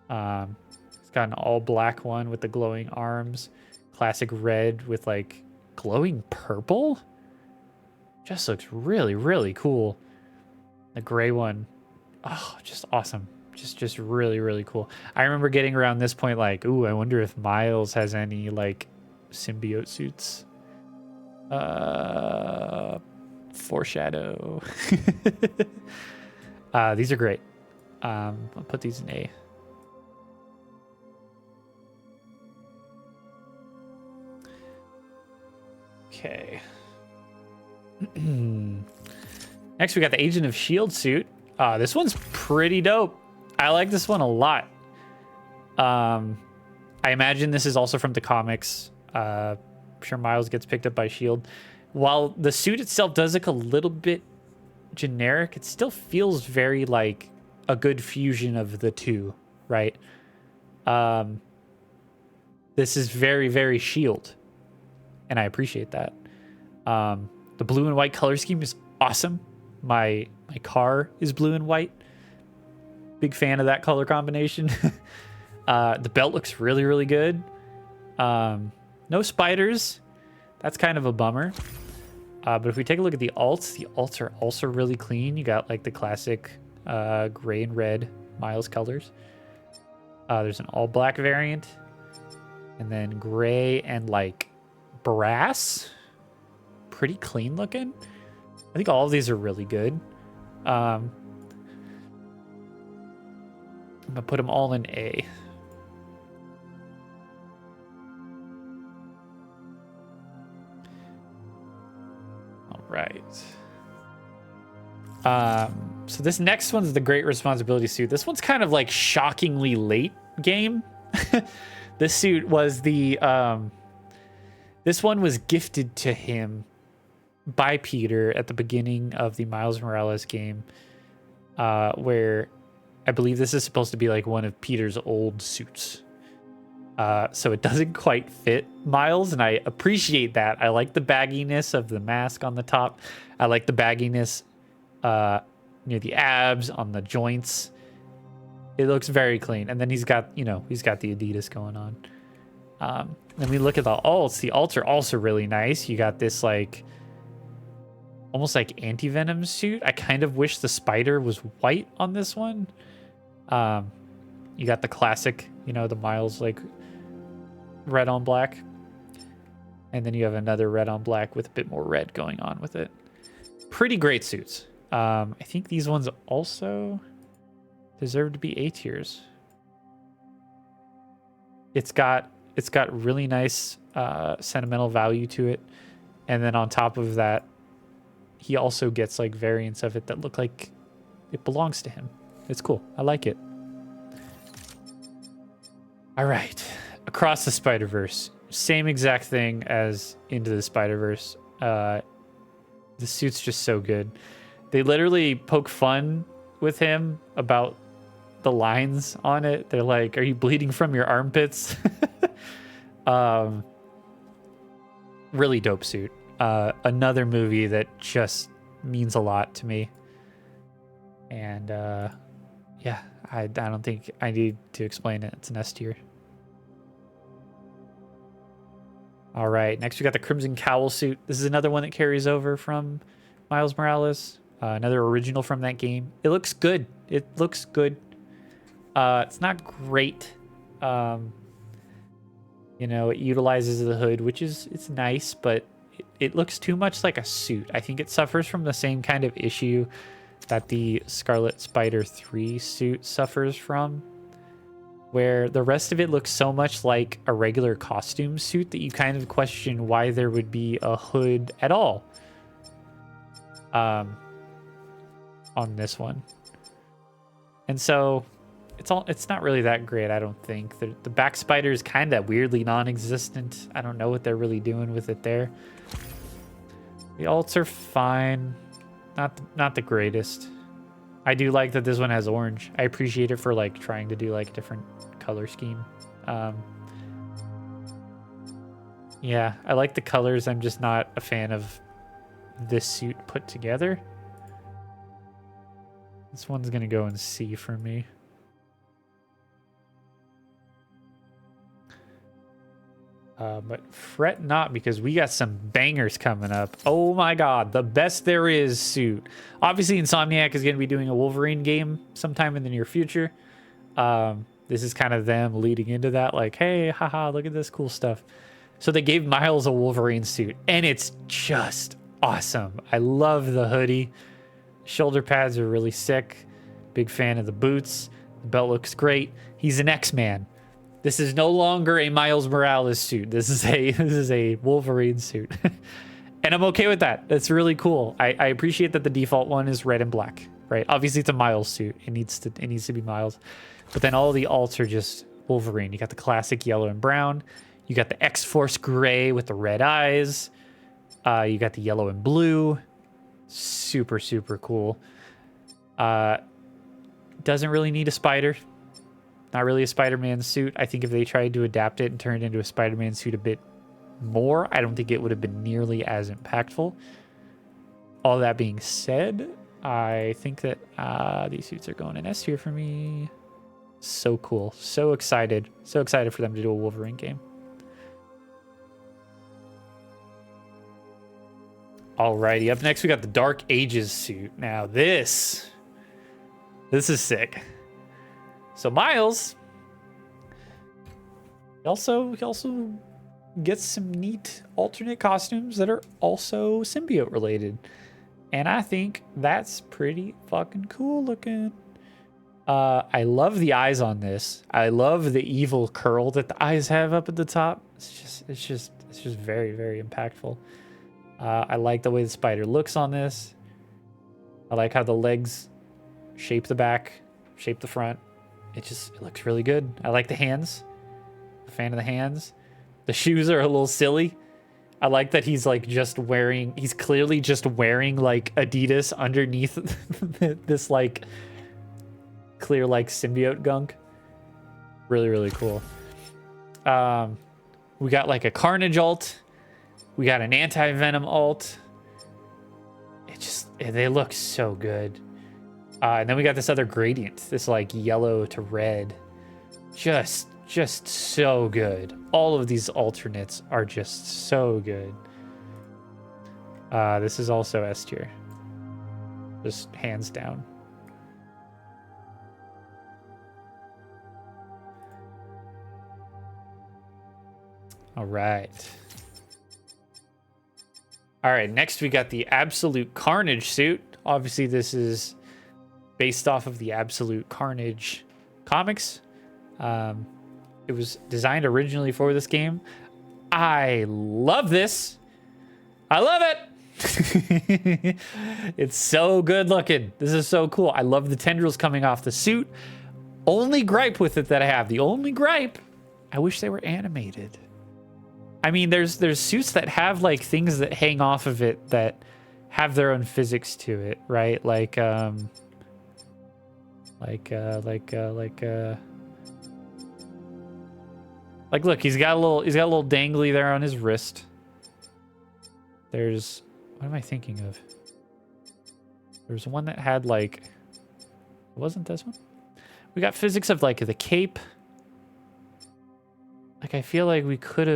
It's got an all-black one with the glowing arms. Classic red with, like, glowing purple. Just looks really, really cool. The gray one, oh, just awesome. Just really, really cool. I remember getting around this point like, ooh, I wonder if Miles has any, like, symbiote suits. Foreshadow. These are great. I'll put these in A. Okay. Next, we got the Agent of S.H.I.E.L.D. suit. This one's pretty dope. I like this one a lot. I imagine this is also from the comics. I'm sure Miles gets picked up by S.H.I.E.L.D. While the suit itself does look a little bit generic, it still feels very like a good fusion of the two, right? This is very, very S.H.I.E.L.D. and I appreciate that. The blue and white color scheme is awesome. My car is blue and white. Big fan of that color combination. The belt looks really, really good. No spiders. That's kind of a bummer. But if we take a look at the alts are also really clean. You got like the classic gray and red Miles colors. There's an all black variant. And then gray and like brass. Pretty clean looking. I think all of these are really good. I'm gonna put them all in A. All right. So this next one's the Great Responsibility suit. This one's kind of like shockingly late game. This suit was the this one was gifted to him by Peter at the beginning of the Miles Morales game, where I believe this is supposed to be like one of Peter's old suits. So it doesn't quite fit Miles, and I appreciate that. I like the bagginess of the mask on the top. I like the bagginess near the abs, on the joints. It looks very clean. And then he's got, he's got the Adidas going on. Then we look at the alts. The alts are also really nice. You got this like almost like anti-venom suit. I kind of wish the spider was white on this one. You got the classic, the Miles like red on black. And then you have another red on black with a bit more red going on with it. Pretty great suits. I think these ones also deserve to be A tiers. It's got really nice sentimental value to it. And then on top of that, he also gets like variants of it that look like it belongs to him. It's cool. I like it. All right. Across the Spider-Verse. Same exact thing as Into the Spider-Verse. The suit's just so good. They literally poke fun with him about the lines on it. They're like, "Are you bleeding from your armpits?" Really dope suit. Another movie that just means a lot to me. And yeah, I don't think I need to explain it. It's an S tier. All right, next we got the Crimson Cowl suit. This is another one that carries over from Miles Morales. Another original from that game. It looks good. It looks good. It's not great. It utilizes the hood, which it's nice, but it looks too much like a suit. I think it suffers from the same kind of issue that the Scarlet Spider 3 suit suffers from, where the rest of it looks so much like a regular costume suit that you kind of question why there would be a hood at all on this one. And so it's not really that great, I don't think. The back spider is kind of weirdly non-existent. I don't know what they're really doing with it there. The alts are fine. Not the greatest. I do like that this one has orange. I appreciate it for like trying to do like a different color scheme. Yeah, I like the colors. I'm just not a fan of this suit put together. This one's gonna go in C for me. But fret not, because we got some bangers coming up. Oh my god, the best there is suit. Obviously, Insomniac is going to be doing a Wolverine game sometime in the near future. This is kind of them leading into that, like, hey, haha, look at this cool stuff. So they gave Miles a Wolverine suit, and it's just awesome. I love the hoodie. Shoulder pads are really sick. Big fan of the boots. The belt looks great. He's an X-Man. This is no longer a Miles Morales suit. This is a Wolverine suit. And I'm okay with that. That's really cool. I appreciate that the default one is red and black, right? Obviously it's a Miles suit. It needs to be Miles. But then all the alts are just Wolverine. You got the classic yellow and brown. You got the X-Force gray with the red eyes. You got the yellow and blue. Super, super cool. Doesn't really need a spider. Not really a Spider-Man suit. I think if they tried to adapt it and turn it into a Spider-Man suit a bit more, I don't think it would have been nearly as impactful. All that being said, I think that these suits are going in S tier for me. So cool. So excited. So excited for them to do a Wolverine game. Alrighty, up next we got the Dark Ages suit. Now this is sick. So Miles, he also gets some neat alternate costumes that are also symbiote related. And I think that's pretty fucking cool looking. I love the eyes on this. I love the evil curl that the eyes have up at the top. It's just very, very impactful. I like the way the spider looks on this. I like how the legs shape the back, shape the front. It looks really good. I like the hands. I'm a fan of the hands. The shoes are a little silly. I like that he's clearly just wearing like Adidas underneath this like clear like symbiote gunk. Really, really cool. We got like a Carnage alt. We got an anti-venom alt. They look so good. And then we got this other gradient, this like yellow to red. Just so good. All of these alternates are just so good. This is also S tier. Just hands down. All right. All right, next we got the Absolute Carnage suit. Obviously, this is based off of the Absolute Carnage comics. It was designed originally for this game. I love this. I love it. It's so good looking. This is so cool. I love the tendrils coming off the suit. Only gripe with it that I have, the only gripe, I wish they were animated. I mean, there's suits that have like things that hang off of it that have their own physics to it, right? Like look, he's got a little dangly there on his wrist. There's, what am I thinking of? There's one that had like, it wasn't this one? We got physics of like the cape. Like I feel like there could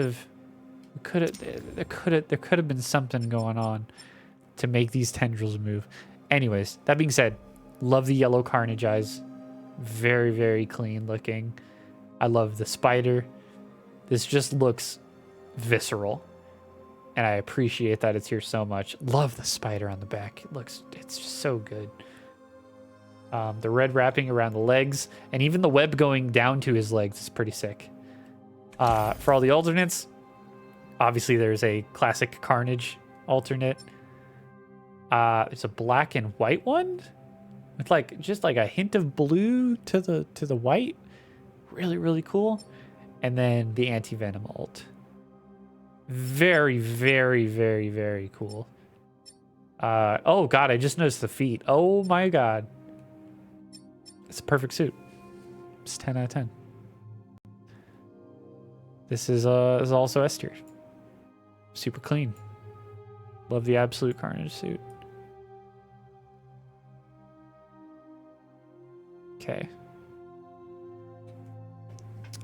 have been something going on to make these tendrils move. Anyways, that being said, love the yellow Carnage eyes. Very, very clean looking. I love the spider. This just looks visceral. And I appreciate that it's here so much. Love the spider on the back. It's just so good. The red wrapping around the legs, and even the web going down to his legs is pretty sick. For all the alternates, obviously there's a classic Carnage alternate. It's a black and white one with like just like a hint of blue to the white. Really, really cool. And then the anti-venom alt. Very, very, very, very cool. Oh god, I just noticed the feet. Oh my god. It's a perfect suit. It's 10 out of 10. This is also S tier. Super clean. Love the Absolute Carnage suit. Okay.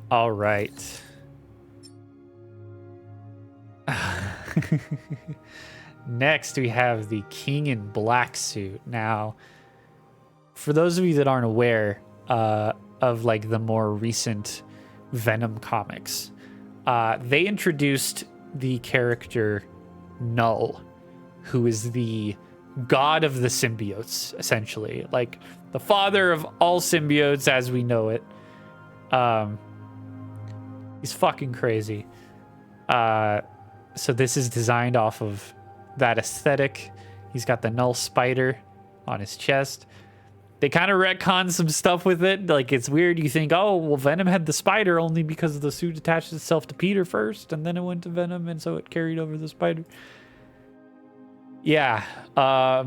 All right. Next, we have the King in Black suit. Now, for those of you that aren't aware of like the more recent Venom comics, they introduced the character Null, who is the god of the symbiotes, essentially, like the father of all symbiotes as we know it. He's fucking crazy. So this is designed off of that aesthetic. He's got the Null spider on his chest. They kind of retcon some stuff with it. Like, it's weird. You think, oh, well, Venom had the spider only because the suit attached itself to Peter first, and then it went to Venom, and so it carried over the spider. Yeah. I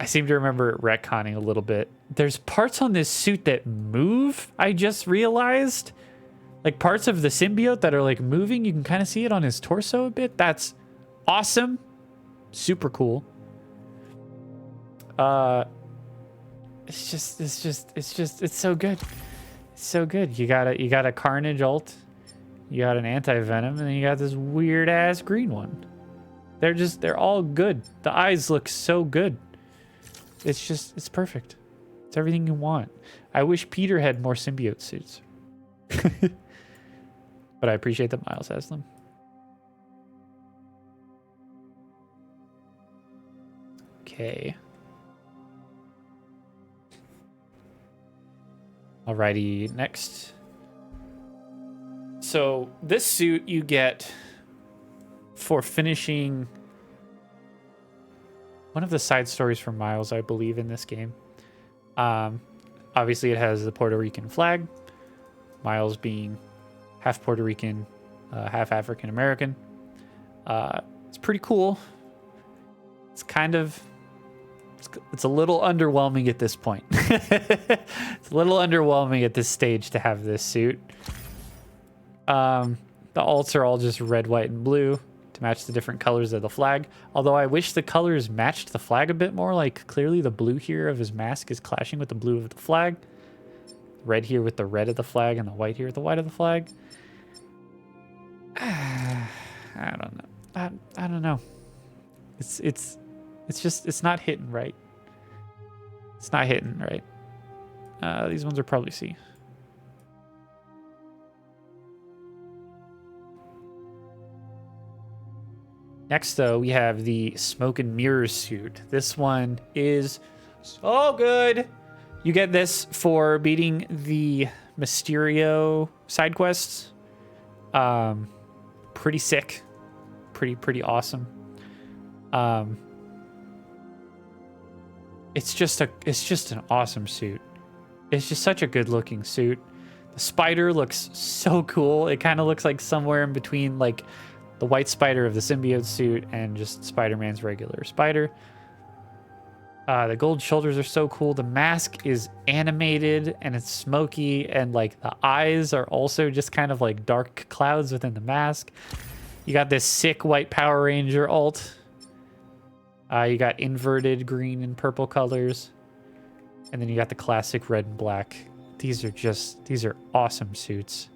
seem to remember it retconning a little bit. There's parts on this suit that move, I just realized. Like, parts of the symbiote that are, like, moving. You can kind of see it on his torso a bit. That's awesome. Super cool. It's so good. It's so good. You got a Carnage alt, you got an anti-venom, and then you got this weird ass green one. They're all good. The eyes look so good. It's perfect. It's everything you want. I wish Peter had more symbiote suits. But I appreciate that Miles has them. Okay. Alrighty, next. So this suit you get for finishing one of the side stories from Miles, I believe, in this game. Obviously, it has the Puerto Rican flag. Miles being half Puerto Rican, half African American. It's pretty cool. It's kind of It's a little underwhelming at this point. It's a little underwhelming at this stage to have this suit. The alts are all just red, white, and blue to match the different colors of the flag. Although I wish the colors matched the flag a bit more. Like, clearly the blue here of his mask is clashing with the blue of the flag. Red here with the red of the flag, and the white here with the white of the flag. I don't know. I don't know. It's just, it's not hitting right. It's not hitting right. These ones are probably C. Next, though, we have the Smoke and Mirrors suit. This one is so good. You get this for beating the Mysterio side quests. Pretty sick. Pretty awesome. It's just an awesome suit. It's just such a good looking suit. The spider looks so cool. It kind of looks like somewhere in between like the white spider of the symbiote suit and just Spider-Man's regular spider. The gold shoulders are so cool. The mask is animated and it's smoky, and like the eyes are also just kind of like dark clouds within the mask. You got this sick white Power Ranger alt. You got inverted green and purple colors. And then you got the classic red and black. These are awesome suits.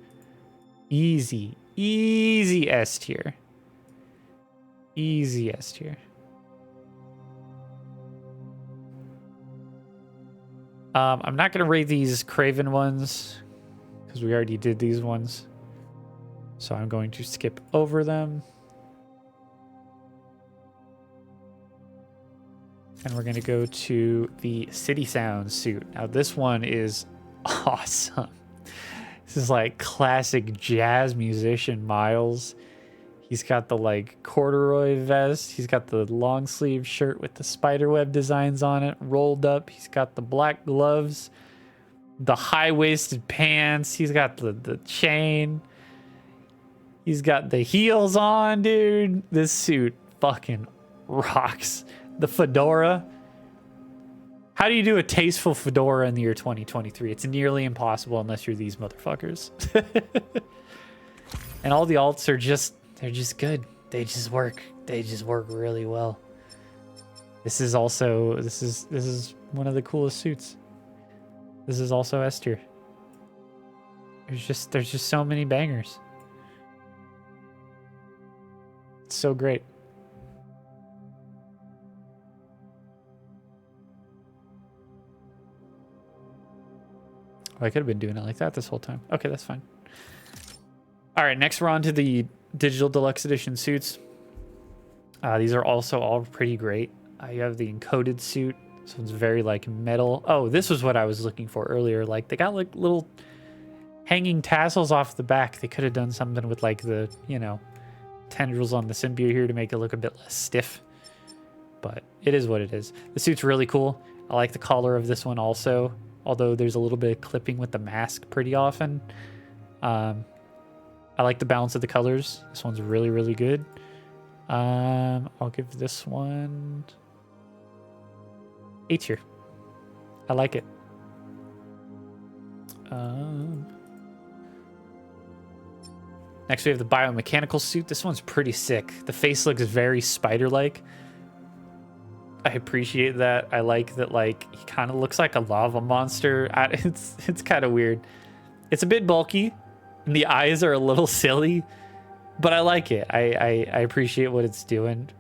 Easy S tier. Easy S tier. I'm not going to rate these Craven ones because we already did these ones. So I'm going to skip over them. And we're going to go to the City Sound suit. Now this one is awesome. This is like classic jazz musician Miles. He's got the like corduroy vest. He's got the long sleeve shirt with the spiderweb designs on it rolled up. He's got the black gloves, the high-waisted pants. He's got the chain. He's got the heels on, dude. This suit fucking rocks. The fedora. How do you do a tasteful fedora in the year 2023? It's nearly impossible unless you're these motherfuckers. And all the alts are they're just good. They just work. They just work really well. This is one of the coolest suits. This is also S tier. There's just so many bangers. It's so great. Oh, I could have been doing it like that this whole time. Okay, that's fine. All right, next we're on to the Digital Deluxe Edition suits. These are also all pretty great. You have the encoded suit. This one's very like metal. Oh, this was what I was looking for earlier. Like they got like little hanging tassels off the back. They could have done something with like the, tendrils on the symbiote here to make it look a bit less stiff. But it is what it is. The suit's really cool. I like the collar of this one also, although there's a little bit of clipping with the mask pretty often. I like the balance of the colors. This one's really, really good. I'll give this one A tier. I like it. Next we have the biomechanical suit. This one's pretty sick. The face looks very spider-like. I appreciate that. I like that, like, he kind of looks like a lava monster. It's kind of weird. It's a bit bulky, and the eyes are a little silly, but I like it. I appreciate what it's doing.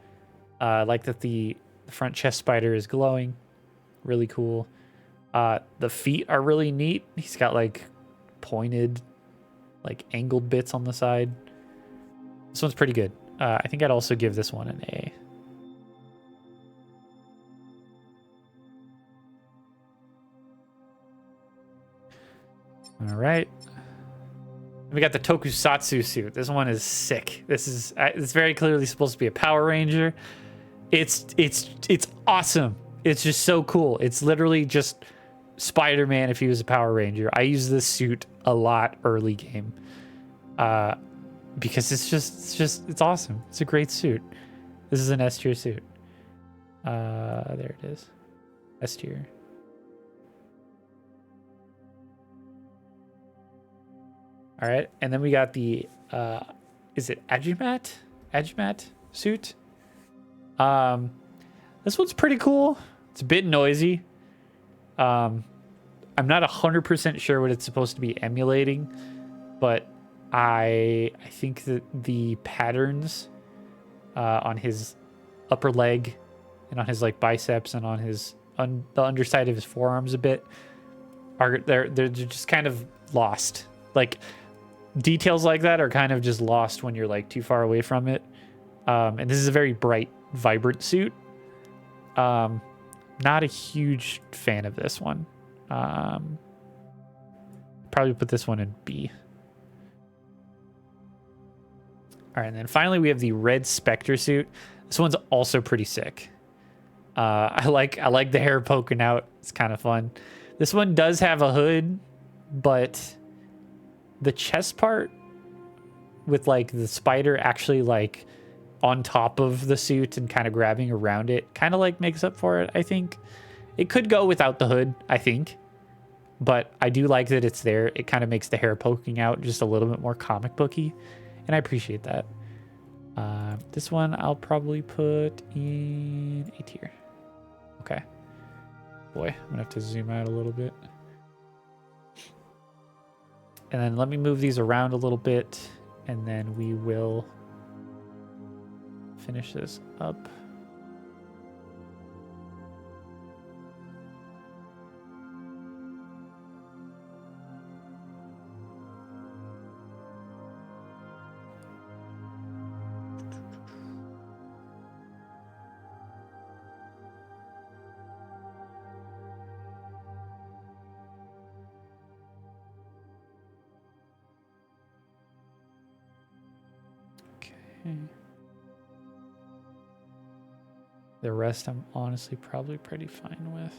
I like that the front chest spider is glowing. Really cool. The feet are really neat. He's got, like, pointed, like, angled bits on the side. This one's pretty good. I think I'd also give this one an A. All right. We got the Tokusatsu suit. This one is sick. It's very clearly supposed to be a Power Ranger. It's awesome. It's just so cool. It's literally just Spider-Man if he was a Power Ranger. I use this suit a lot early game. Because it's awesome. It's a great suit. This is an S tier suit. There it is. S tier. All right, and then we got the is it Agimat suit? This one's pretty cool. It's a bit noisy. I'm not 100% sure what it's supposed to be emulating, but I think that the patterns on his upper leg and on his like biceps and on his the underside of his forearms a bit are they're just kind of lost. Like details like that are kind of just lost when you're like too far away from it. And this is a very bright, vibrant suit. Not a huge fan of this one. Probably put this one in B. All right, and then finally we have the red Spectre suit. This one's also pretty sick. I like the hair poking out. It's kind of fun. This one does have a hood, but the chest part with like the spider actually like on top of the suit and kind of grabbing around it kind of like makes up for it. I think it could go without the hood, I think, but I do like that it's there. It kind of makes the hair poking out just a little bit more comic booky, and I appreciate that. This one I'll probably put in A tier. Okay. Boy, I'm gonna have to zoom out a little bit. And then let me move these around a little bit, and then we will finish this up. The rest I'm honestly probably pretty fine with.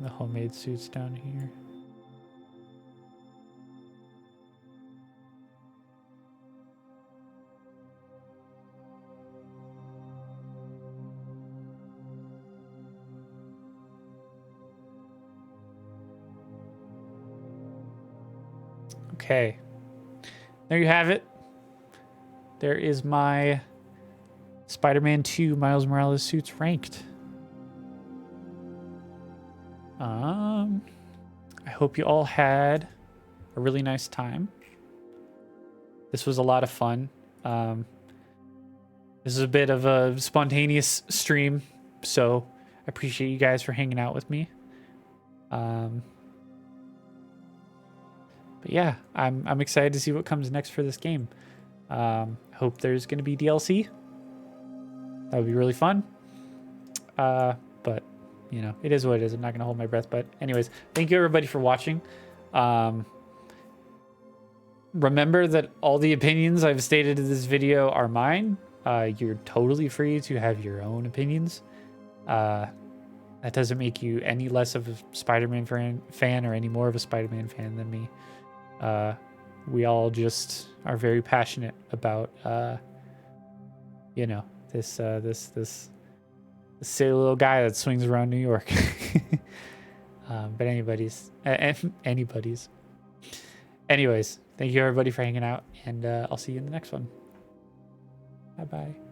The homemade suits down here. Okay. There you have it. There is my Spider-Man 2 Miles Morales suits ranked. I hope you all had a really nice time. This was a lot of fun. This is a bit of a spontaneous stream, so I appreciate you guys for hanging out with me. But yeah, I'm excited to see what comes next for this game. I hope there's going to be DLC. That would be really fun. But, you know, it is what it is. I'm not going to hold my breath. But anyways, thank you everybody for watching. Remember that all the opinions I've stated in this video are mine. You're totally free to have your own opinions. That doesn't make you any less of a Spider-Man fan or any more of a Spider-Man fan than me. We all just are very passionate about, you know, this silly little guy that swings around New York. But anybody's. Anyways, thank you everybody for hanging out, and I'll see you in the next one. Bye-bye.